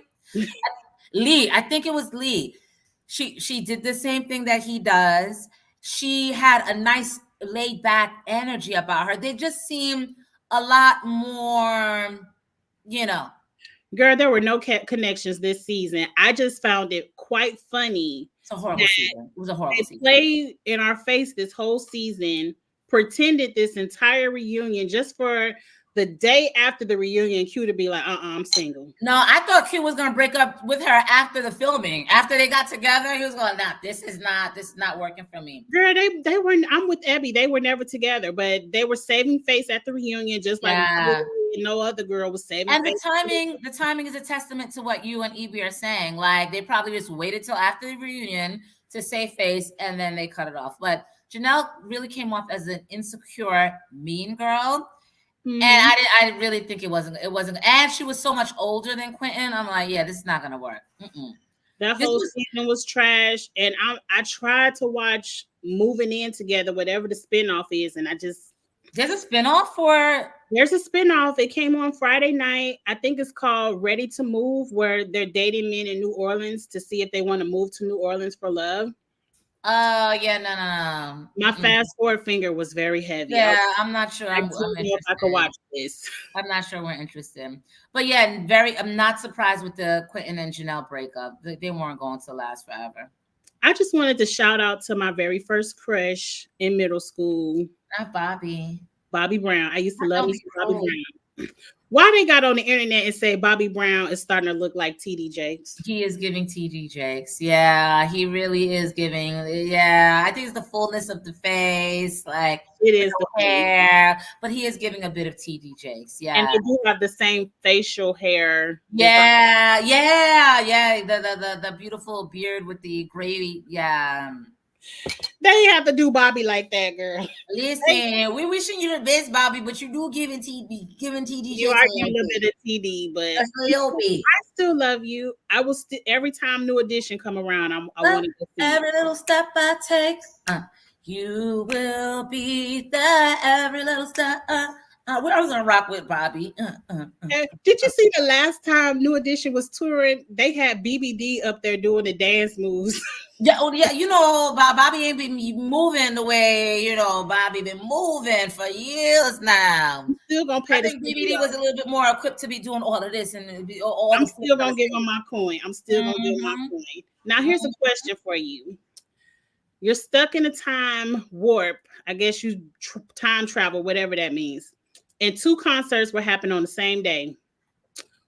Lee. I think it was Lee. She did the same thing that he does. She had a nice laid back energy about her. They just seem a lot more, Girl, there were no connections this season. I just found it quite funny It's a horrible that season. It was a horrible they season. played in our face this whole season, pretended this entire reunion just for the day after the reunion, Q to be like, I'm single. No, I thought Q was gonna break up with her after the filming. After they got together, he was going, nah, this is not working for me. Girl, they were. I'm with Abby. They were never together, but they were saving face at the reunion, just like no other girl was saving. And face. the timing is a testament to what you and Evie are saying. Like they probably just waited till after the reunion to save face, and then they cut it off. But Janelle really came off as an insecure, mean girl. Mm-hmm. And I really think it wasn't, and she was so much older than Quentin. I'm like, yeah, this is not gonna work. That whole season was trash, and I tried to watch Moving In Together, whatever the spinoff is, and there's a spinoff for. There's a spinoff. It came on Friday night. I think it's called Ready to Move, where they're dating men in New Orleans to see if they want to move to New Orleans for love. Yeah, no. My fast forward finger was very heavy. Yeah, I'm not sure. I'm if I could watch this. I'm not sure we're interested. But yeah, I'm not surprised with the Quentin and Janelle breakup. They weren't going to last forever. I just wanted to shout out to my very first crush in middle school. Not Bobby. Bobby Brown. I used to love Bobby Brown. Why they got on the internet and say Bobby Brown is starting to look like TD Jakes? He is giving TD Jakes. Yeah, he really is giving. Yeah, I think it's the fullness of the face, like it is the hair, but he is giving a bit of TD Jakes. Yeah, and they do have the same facial hair. Yeah. The beautiful beard with the gravy. Yeah. They have to do Bobby like that, girl. Listen, we're wishing you the best, Bobby, but you do giving TD. You are giving a bit of TD, but I still love you. I will still every time New Edition come around. I want to see every little step I take. You will be there. Every little step. I was gonna rock with Bobby. Did you see the last time New Edition was touring? They had BBD up there doing the dance moves. Yeah, you know, Bobby ain't been moving the way Bobby been moving for years now. I'm still gonna pay. I think BBD was a little bit more equipped to be doing all of this, and I'm still gonna give him my coin. Give him my coin. Now, here's a question for you. You're stuck in a time warp. I guess you time travel, whatever that means. And 2 concerts were happening on the same day.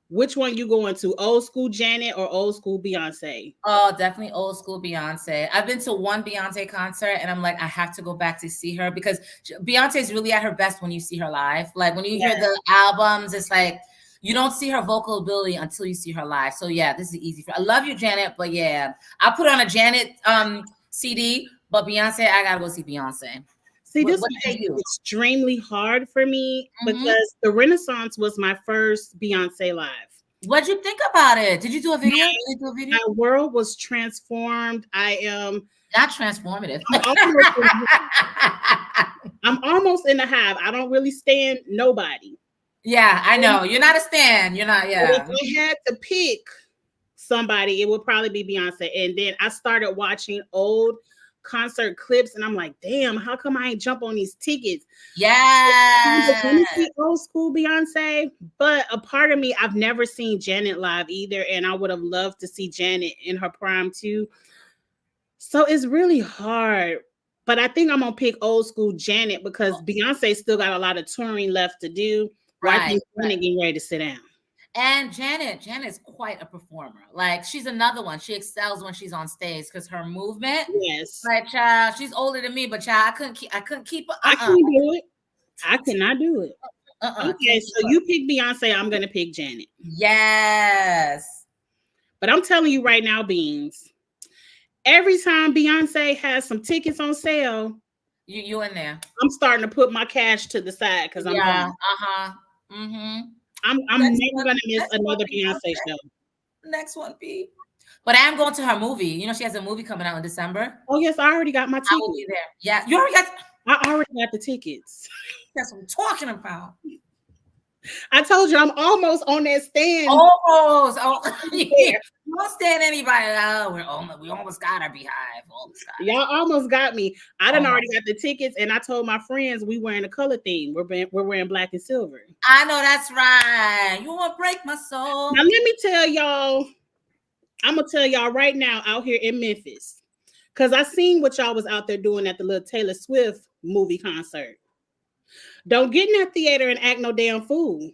Which one you going to? Old school Janet or old school Beyonce? Oh, definitely old school Beyonce. I've been to one Beyonce concert and I'm like, I have to go back to see her because Beyonce is really at her best when you see her live. Like when you hear the albums, it's like you don't see her vocal ability until you see her live. So yeah, this is easy. I love you, Janet, but yeah, I put on a Janet CD, but Beyonce, I gotta go see Beyonce. See, this was extremely hard for me because the Renaissance was my first Beyonce live. What'd you think about it? Did you do a video? My world was transformed. I am not transformative. I'm almost in the hive. I don't really stand nobody. Yeah, I know. You're not a stan. You're not. Yeah. If I had to pick somebody, it would probably be Beyonce. And then I started watching old concert clips and I'm like, damn, how come I ain't jump on these tickets? Yeah, old school Beyonce, but a part of me, I've never seen Janet live either, and I would have loved to see Janet in her prime too. So it's really hard, but I think I'm gonna pick old school Janet because Beyonce still got a lot of touring left to do. I think Janet getting ready to sit down. And Janet's quite a performer. Like she's another one. She excels when she's on stage because her movement. Yes. Like child, she's older than me, but child, I couldn't keep her. I can't do it. I cannot do it. Okay, so you pick Beyonce. I'm gonna pick Janet. Yes. But I'm telling you right now, Beans. Every time Beyonce has some tickets on sale, you in there. I'm starting to put my cash to the side because I'm I'm never gonna miss another Beyonce show. Next one, B. But I am going to her movie. You know, she has a movie coming out in December. Oh yes, I already got my ticket. I will be there. Yeah, you already got. I already got the tickets. That's what I'm talking about. I told you I'm almost on that stand. Almost. Oh, There. you don't stand anybody. Oh, we almost got our beehive. Almost got Y'all almost got me. I it. done Almost. already got the tickets, and I told my friends we wearing a color theme. We're wearing black and silver. I know that's right. You want to break my soul? Now let me tell y'all. I'm gonna tell y'all right now out here in Memphis, because I seen what y'all was out there doing at the little Taylor Swift movie concert. Don't get in that theater and act no damn fool.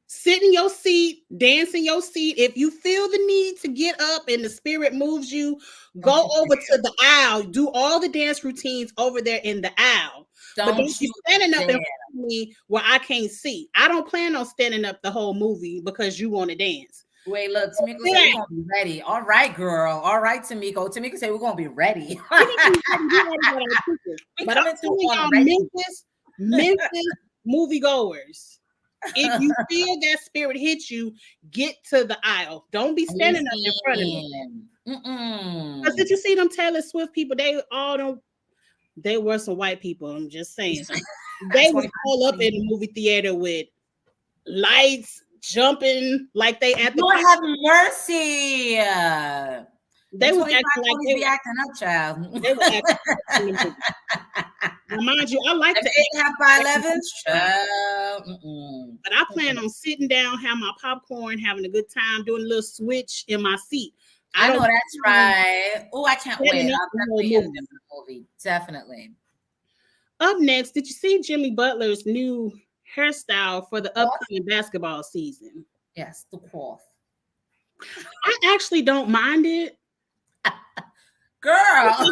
Sit in your seat, dance in your seat. If you feel the need to get up and the spirit moves you, Don't go you over to the aisle. Do all the dance routines over there in the aisle. But don't don't be you standing up in dare. front of me where I can't see. I don't plan on standing up the whole movie because you want to dance. Wait, look, Tamiko Sit said we're down. gonna be ready. All right, girl. All right, Tamiko. Tamiko said we're gonna be ready. We can be ready. We already got our tickets. We But I'm coming to telling on y'all, ready. Memphis moviegoers. If you feel that spirit hit you, get to the aisle. Don't be standing up in front of me. Listen. Because did you see them Taylor Swift people? They all don't. They were some white people. I'm just saying. They was 25. all up in the movie theater with lights jumping like they at the. Lord have mercy. They Them was 25 acting like twenties be acting up, child. they were acting in the movie. Now, mind you, I like If to they have by 11s, child. but I plan on sitting down, have my popcorn, having a good time, doing a little switch in my seat. I I know don't that's right. Oh, I can't wait. setting up I'll the whole definitely hit a movie. different movie. Definitely. Up next, did you see Jimmy Butler's new hairstyle for the Cough? upcoming basketball season? Yes, the cough. I actually don't mind it. Girl.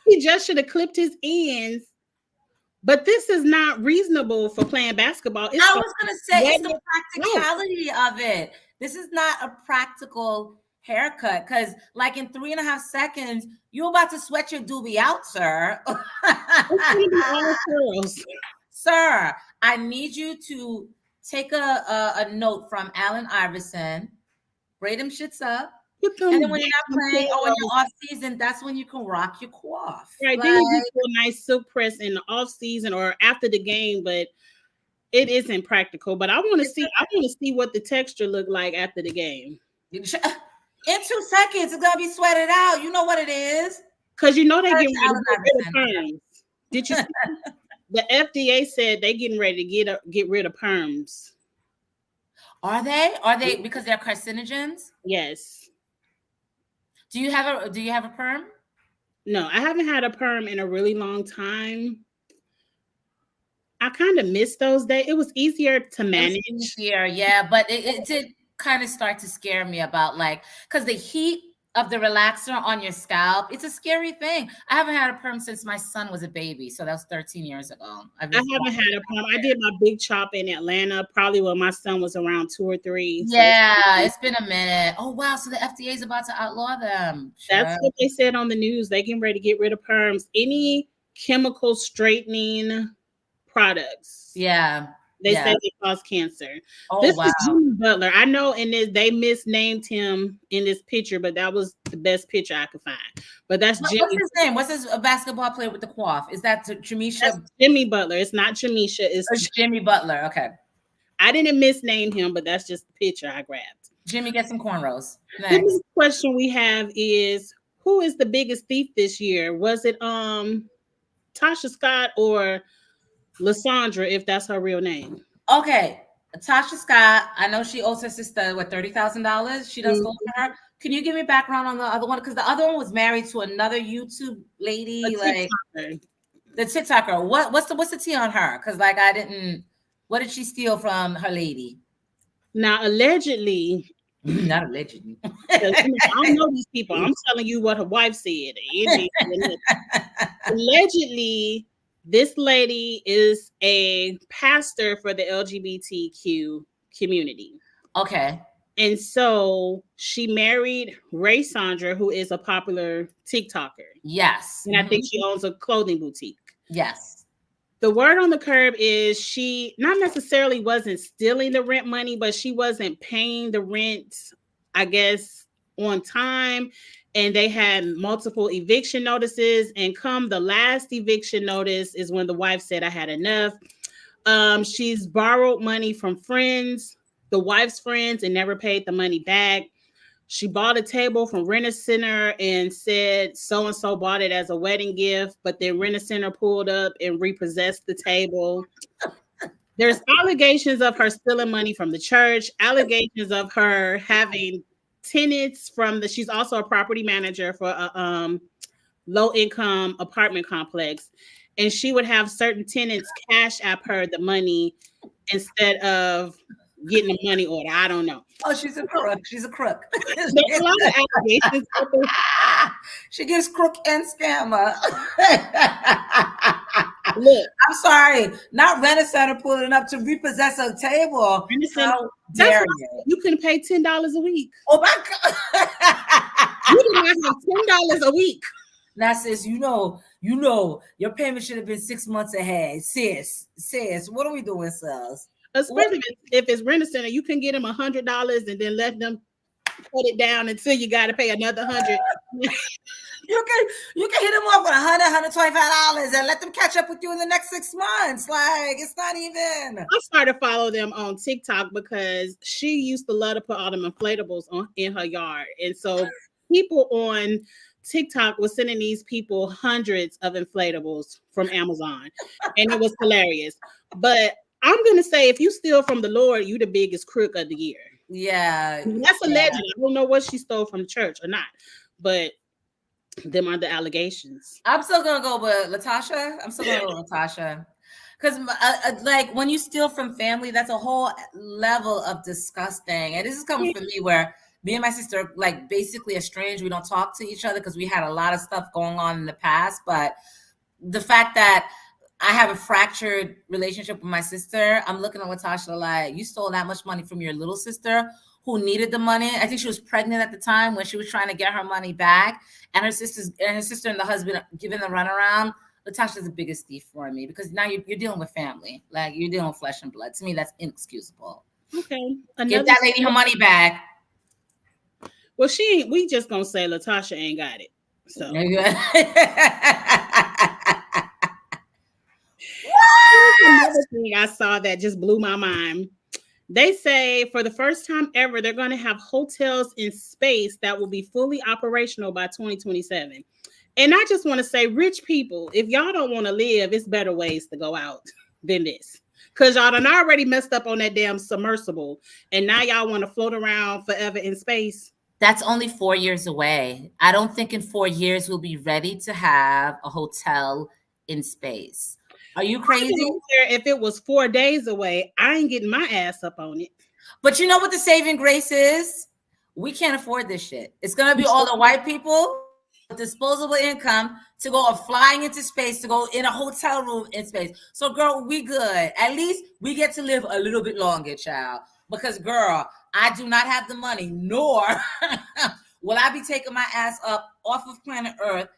He just should have clipped his ends. But this is not reasonable for playing basketball. It's I the was gonna say it's the no. practicality of it. This is not a practical haircut because, like, in 3.5 seconds, you're about to sweat your doobie out, sir. It's gonna be all curls. Sir, I need you to take a note from Allen Iverson, braid them shits up, Put them and then when you're not playing or when curls. you're off season, that's when you can rock your coif. Right, then Like, you do a nice silk press in the off season or after the game, but it isn't practical. But I want to see what the texture look like after the game. in 2 seconds, it's gonna be sweated out. You know what it is. Because you know they That's getting ready Allen to get rid of Iverson. perms. Did you see the FDA said they getting ready to get rid of perms? Are they? Are they because they're carcinogens? Yes. Do you have a perm? No, I haven't had a perm in a really long time. I kind of miss those days. It was easier to manage. Easier, yeah, but it did kind of start to scare me about like because the heat of the relaxer on your scalp, it's a scary thing. I haven't had a perm since my son was a baby, so that was 13 years ago. I haven't had a perm. I did my big chop in Atlanta, probably when my son was around 2 or 3. Yeah, it's been a minute. Oh wow, so the FDA is about to outlaw them. That's what they said on the news. They getting ready to get rid of perms. Any chemical straightening products. Yeah. They say they cause cancer. Oh, This wow. is Jimmy Butler. I know in this they misnamed him in this picture, but that was the best picture I could find. But that's Jimmy. What's his name? What's his basketball player with the coif? Is that Jamisha? That's Jimmy Butler. It's not Jamisha. It's Jimmy Butler. Okay. I didn't misname him, but that's just the picture I grabbed. Jimmy, get some cornrows. Next. The next question we have is who is the biggest thief this year? Was it Tasha Scott or Lysandra, if that's her real name? Okay, Tasha Scott. I know she owes her sister what $30,000. She done stole from her. Can you give me background on the other one? Because the other one was married to another YouTube lady, like the TikToker. What's the tea on her? Because like I didn't. What did she steal from her lady? Now allegedly. Not allegedly. I don't know these people. I'm telling you what her wife said. Allegedly, this lady is a pastor for the LGBTQ community. Okay. And so she married Ray Sandra, who is a popular TikToker. Yes. And I think she owns a clothing boutique. Yes. The word on the curb is she not necessarily wasn't stealing the rent money, but she wasn't paying the rent, I guess, on time. and they had multiple eviction notices. And come the last eviction notice is when the wife said, I had enough. She's borrowed money from friends, the wife's friends, and never paid the money back. She bought a table from Rent Center and said so and so bought it as a wedding gift, but then Rent Center pulled up and repossessed the table. There's allegations of her stealing money from the church, allegations of her having tenants from the, she's also a property manager for a low income apartment complex. And she would have certain tenants cash app her the money instead of getting a money order. I don't know. Oh, she's a crook. She's a crook. There's a lot of allegations. She gives crook and scammer. Look, I'm sorry, not Rent Center pulling up to repossess a table. How dare you? You can pay $10 a week. Oh my God. You did not have $10 a week. Now, sis, you know, your payment should have been 6 months ahead. Sis, what are we doing, sis? Especially if it's Rent Center, you can get them $100 and then let them put it down until you got to pay another $100. You can hit them off with $100, $125 and let them catch up with you in the next 6 months. Like, it's not even. I started to follow them on TikTok because she used to love to put all them inflatables in her yard. And so people on TikTok was sending these people hundreds of inflatables from Amazon. And it was hilarious. But I'm going to say, if you steal from the Lord, you the biggest crook of the year. Yeah. That's a legend. I don't know what she stole from the church or not. But them are the allegations. I'm still gonna go with Latasha. I'm still gonna go with Latasha, because like when you steal from family, that's a whole level of disgusting. And this is coming from me, where me and my sister like basically estranged. We don't talk to each other because we had a lot of stuff going on in the past. But the fact that I have a fractured relationship with my sister, I'm looking at Latasha like, you stole that much money from your little sister who needed the money. I think she was pregnant at the time when she was trying to get her money back, and her sister and the husband giving the runaround. Latasha's the biggest thief for me, because now you're dealing with family, like you're dealing with flesh and blood. To me, that's inexcusable. Okay, give that lady her money back. Well, we just gonna say Latasha ain't got it. So. Another thing I saw that just blew my mind. They say for the first time ever, they're going to have hotels in space that will be fully operational by 2027. And I just want to say, rich people, if y'all don't want to live, it's better ways to go out than this. Because y'all done already messed up on that damn submersible. And now y'all want to float around forever in space. That's only 4 years away. I don't think in 4 years we'll be ready to have a hotel in space. Are you crazy? If it was 4 days away, I ain't getting my ass up on it. But you know what the saving grace is? We can't afford this shit. It's going to be all the white people with disposable income to go flying into space, to go in a hotel room in space. So, girl, we good. At least we get to live a little bit longer, child. Because, girl, I do not have the money, nor will I be taking my ass up off of planet Earth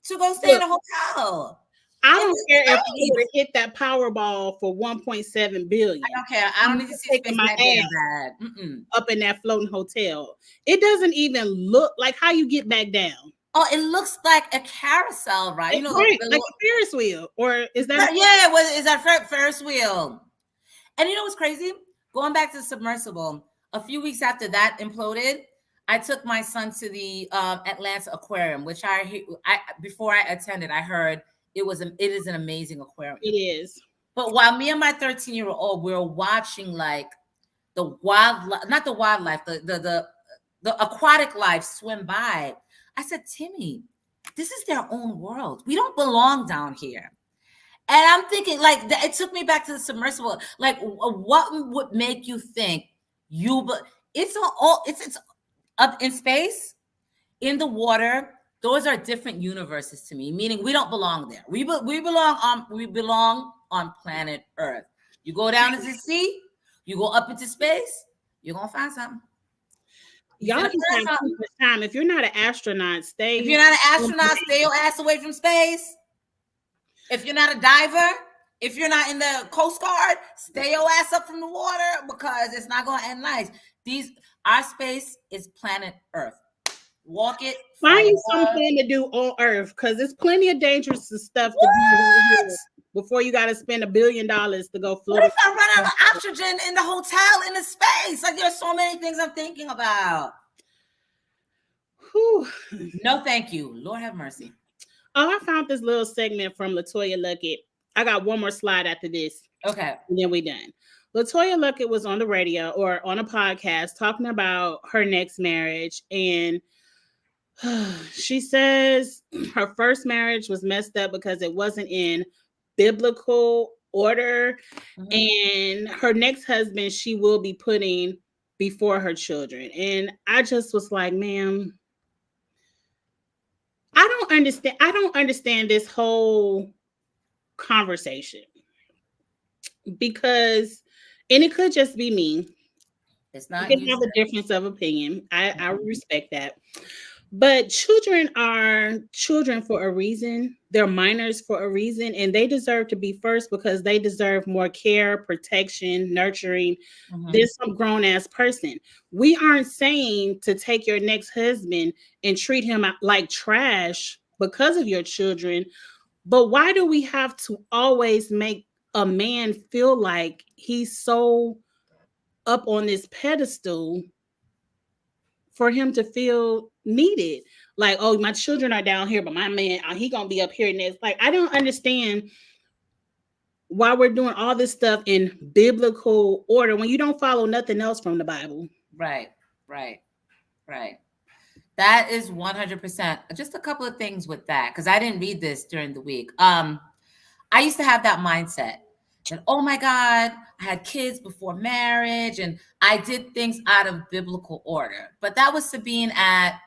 to go stay in a hotel. I don't care if we would hit that Powerball for 1.7 billion. I don't care. I don't need to see space my ass up in that floating hotel. It doesn't even look like how you get back down. Oh, it looks like a carousel, right? You know, right, like a Ferris wheel, or is that? Is that Ferris wheel? And you know what's crazy? Going back to the submersible, a few weeks after that imploded, I took my son to the Atlanta Aquarium, which I before I attended, I heard it is an amazing aquarium. It is. But while me and my 13-year-old, we were watching like the wildlife, not the wildlife, the aquatic life swim by, I said, Timmy, this is their own world. We don't belong down here. And I'm thinking, like, it took me back to the submersible. Like, what would make you think it's up in space, in the water? Those are different universes to me, meaning we don't belong there. We belong on planet Earth. You go down into the sea, you go up into space, you're gonna find something. Y'all just have too much time. If you're not an astronaut, stay. If you're not an astronaut, stay your ass away from space. If you're not a diver, if you're not in the Coast Guard, stay your ass up from the water, because it's not gonna end nice. Our space is planet Earth. walk it Find for you love. something to do on Earth, because there's plenty of dangerous stuff to do around What? here before you got to spend $1 billion to go What float. if I run out of oxygen in the hotel in the space? Like, there's so many things I'm thinking about. Whew. No, thank you. Lord have mercy. Oh, I found this little segment from Latoya Luckett. I got one more slide after this. Okay. And then we done. Latoya Luckett was on the radio or on a podcast talking about her next marriage. And she says her first marriage was messed up because it wasn't in biblical order. And her next husband, she will be putting before her children. And I just was like, ma'am, I don't understand this whole conversation, because, and it could just be me. It's You not can you. have a difference of opinion. I respect that. But children are children for a reason. They're minors for a reason, and they deserve to be first because they deserve more care, protection, nurturing than some grown ass person. We aren't saying to take your next husband and treat him like trash because of your children, but why do we have to always make a man feel like he's so up on this pedestal for him to feel needed? Like, oh, my children are down here, but my man, he gonna be up here next. Like, I don't understand why we're doing all this stuff in biblical order when you don't follow nothing else from the Bible. Right. That is 100%. Just a couple of things with that, because I didn't read this during the week. I used to have that mindset that, oh my God, I had kids before marriage and I did things out of biblical order. But that was Sabine at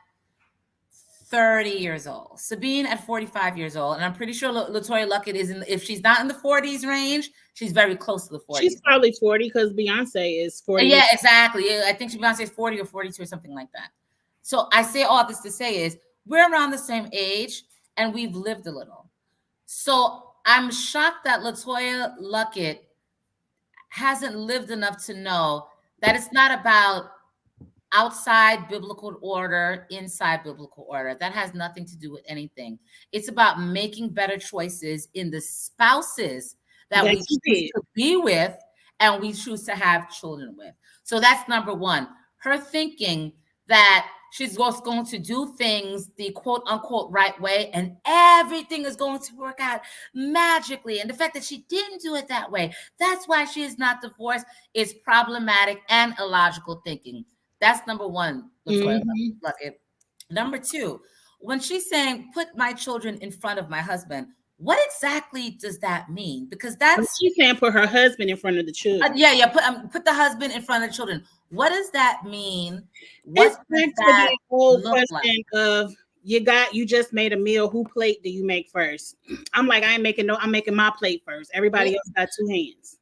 30 years old. Sabine at 45 years old. And I'm pretty sure Latoya Luckett is if she's not in the 40s range, she's very close to the 40s. She's probably 40 because Beyonce is 40. Yeah, exactly. I think Beyonce is 40 or 42 or something like that. So I say all this to say is we're around the same age and we've lived a little. So I'm shocked that Latoya Luckett hasn't lived enough to know that it's not about outside biblical order, inside biblical order. That has nothing to do with anything. It's about making better choices in the spouses that we choose to be with and we choose to have children with. So that's number one. Her thinking that she's just going to do things the quote unquote right way and everything is going to work out magically. And the fact that she didn't do it that way, that's why she is not divorced, is problematic and illogical thinking. That's number one. Luckett. Number two, when she's saying put my children in front of my husband, what exactly does that mean? Because that's she's saying put her husband in front of the children. Put the husband in front of the children. What does that mean? It's back to the whole question of you just made a meal. Who plate do you make first? I'm like, I'm making my plate first. Everybody else got two hands.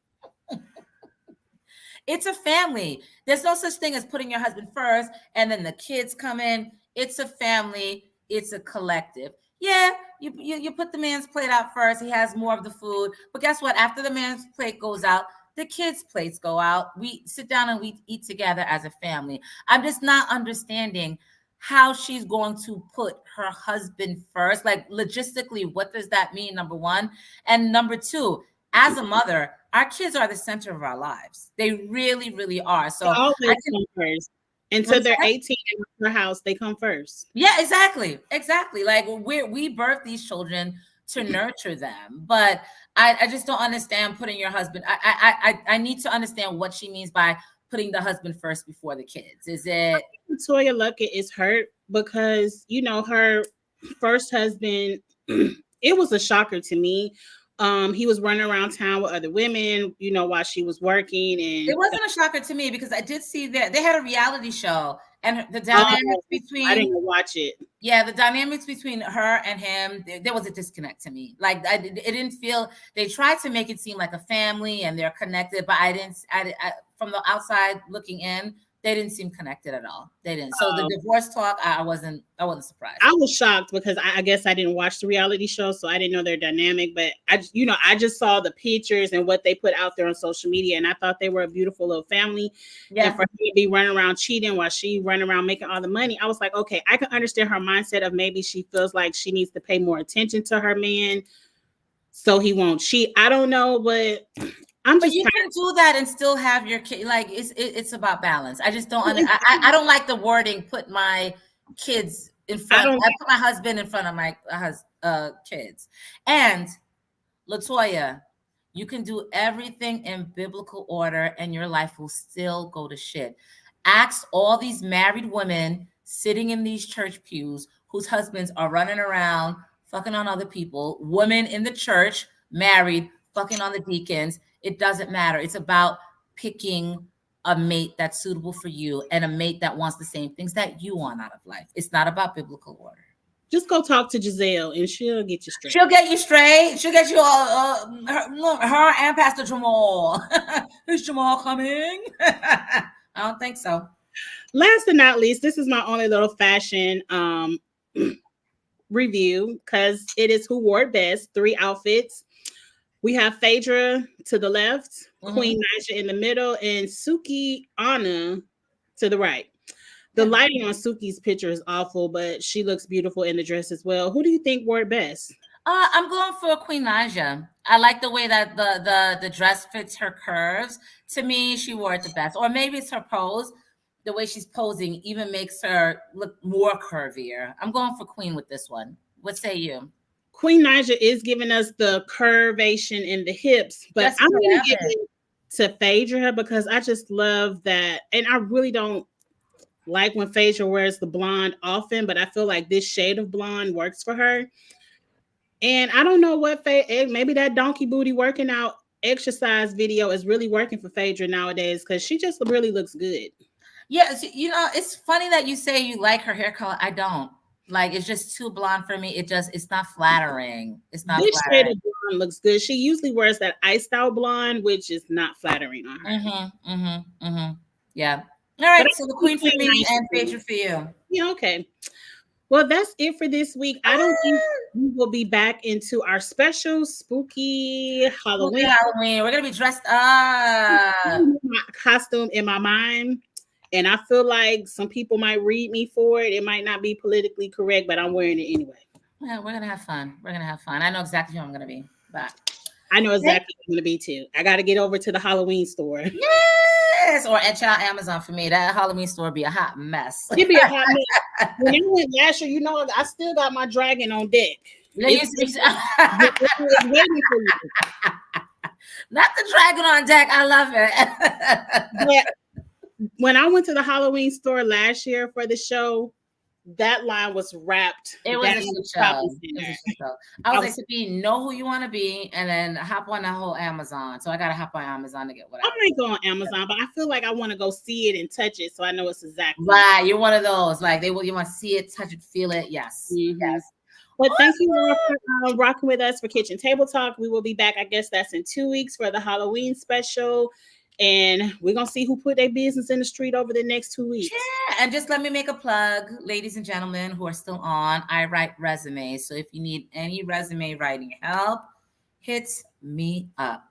It's a family. There's no such thing as putting your husband first and then the kids come in. It's a family. It's a collective. Yeah, you put the man's plate out first. He has more of the food. But guess what? After the man's plate goes out, the kids' plates go out. We sit down and we eat together as a family. I'm just not understanding how she's going to put her husband first. Like, logistically, what does that mean, number one? And number two, as a mother, our kids are the center of our lives. They really, really are. So they always come first. Until they're 18 in our house, they come first. Yeah, exactly. Like we birth these children to nurture them. But I just don't understand putting your husband. I need to understand what she means by putting the husband first before the kids. Is it Latoya Luckett is hurt because her first husband, it was a shocker to me. He was running around town with other women, while she was working. And it wasn't a shocker to me because I did see that they had a reality show and the dynamics between. I didn't watch it. Yeah, the dynamics between her and him, there was a disconnect to me. Like it didn't feel. They tried to make it seem like a family and they're connected, but I from the outside looking in, They didn't seem connected at all. They didn't. So the divorce talk, I wasn't surprised. I was shocked because I guess I didn't watch the reality show, so I didn't know their dynamic. But I just saw the pictures and what they put out there on social media, and I thought they were a beautiful little family. Yeah. And for him to be running around cheating while she running around making all the money, I was like, okay, I can understand her mindset of maybe she feels like she needs to pay more attention to her man, so he won't cheat. I don't know, but but you can do that and still have your kid. Like it's about balance. I just don't. I don't like the wording. Put my kids in front. I put my husband in front of my kids. And Latoya, you can do everything in biblical order, and your life will still go to shit. Ask all these married women sitting in these church pews whose husbands are running around fucking on other people. Women in the church married fucking on the deacons. It doesn't matter. It's about picking a mate that's suitable for you and a mate that wants the same things that you want out of life. It's not about biblical order. Just go talk to Giselle and she'll get you straight. She'll get you straight. She'll get you her and Pastor Jamal. Is Jamal coming? I don't think so. Last but not least, this is my only little fashion review because it is who wore it best. 3 outfits. We have Phaedra to the left, Queen Naija in the middle, and Suki Anna to the right. The lighting on Suki's picture is awful, but she looks beautiful in the dress as well. Who do you think wore it best? I'm going for Queen Naija. I like the way that the dress fits her curves. To me, she wore it the best. Or maybe it's her pose. The way she's posing even makes her look more curvier. I'm going for Queen with this one. What say you? Queen Naija is giving us the curvation in the hips, but I'm going to give it to Phaedra because I just love that. And I really don't like when Phaedra wears the blonde often, but I feel like this shade of blonde works for her. And I don't know what maybe that donkey booty working out exercise video is really working for Phaedra nowadays because she just really looks good. Yes, it's funny that you say you like her hair color. I don't. Like, it's just too blonde for me. It's not flattering. It's not this flattering. Shade of blonde looks good. She usually wears that iced out blonde, which is not flattering on her. Yeah. All right. So the Queen for me and Phaedra for you. Yeah. Okay. Well, that's it for this week. I don't think we will be back into our special spooky Halloween. We're gonna be dressed up. My costume in my mind. And I feel like some people might read me for it. It might not be politically correct, but I'm wearing it anyway. Well, we're going to have fun. I know exactly who I'm going to be. But I know exactly who I'm going to be, too. I got to get over to the Halloween store. Yes! Or at y'all Amazon for me. That Halloween store be a hot mess. It'd be a hot mess. When I went last year, I still got my dragon on deck. It's waiting for you. Not the dragon on deck. I love it. But when I went to the Halloween store last year for the show, that line was wrapped. It was a show. I was like, Sabine, know who you want to be, and then hop on the whole Amazon. So I got to hop on Amazon to get whatever. I might go on Amazon, but I feel like I want to go see it and touch it, so I know it's exactly right. You're one of those like you want to see it, touch it, feel it. Yes, yes. But thank you for rocking with us for Kitchen Table Talk. We will be back. I guess that's in 2 weeks for the Halloween special. And we're going to see who put their business in the street over the next 2 weeks. Yeah. And just let me make a plug, ladies and gentlemen who are still on. I write resumes. So if you need any resume writing help, hit me up.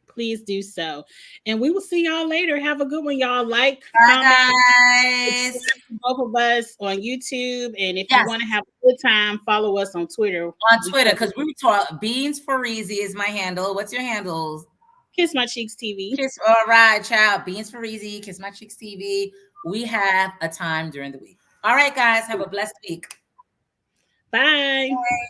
Please do so. And we will see y'all later. Have a good one, y'all. Like, comment, both of us on YouTube. And if you want to have a good time, follow us on Twitter. On Twitter, because we talk Beans for Easy is my handle. What's your handle? Kiss My Cheeks TV. All right, child. Beans for Easy, Kiss My Cheeks TV. We have a time during the week. All right, guys. Have a blessed week. Bye. Bye.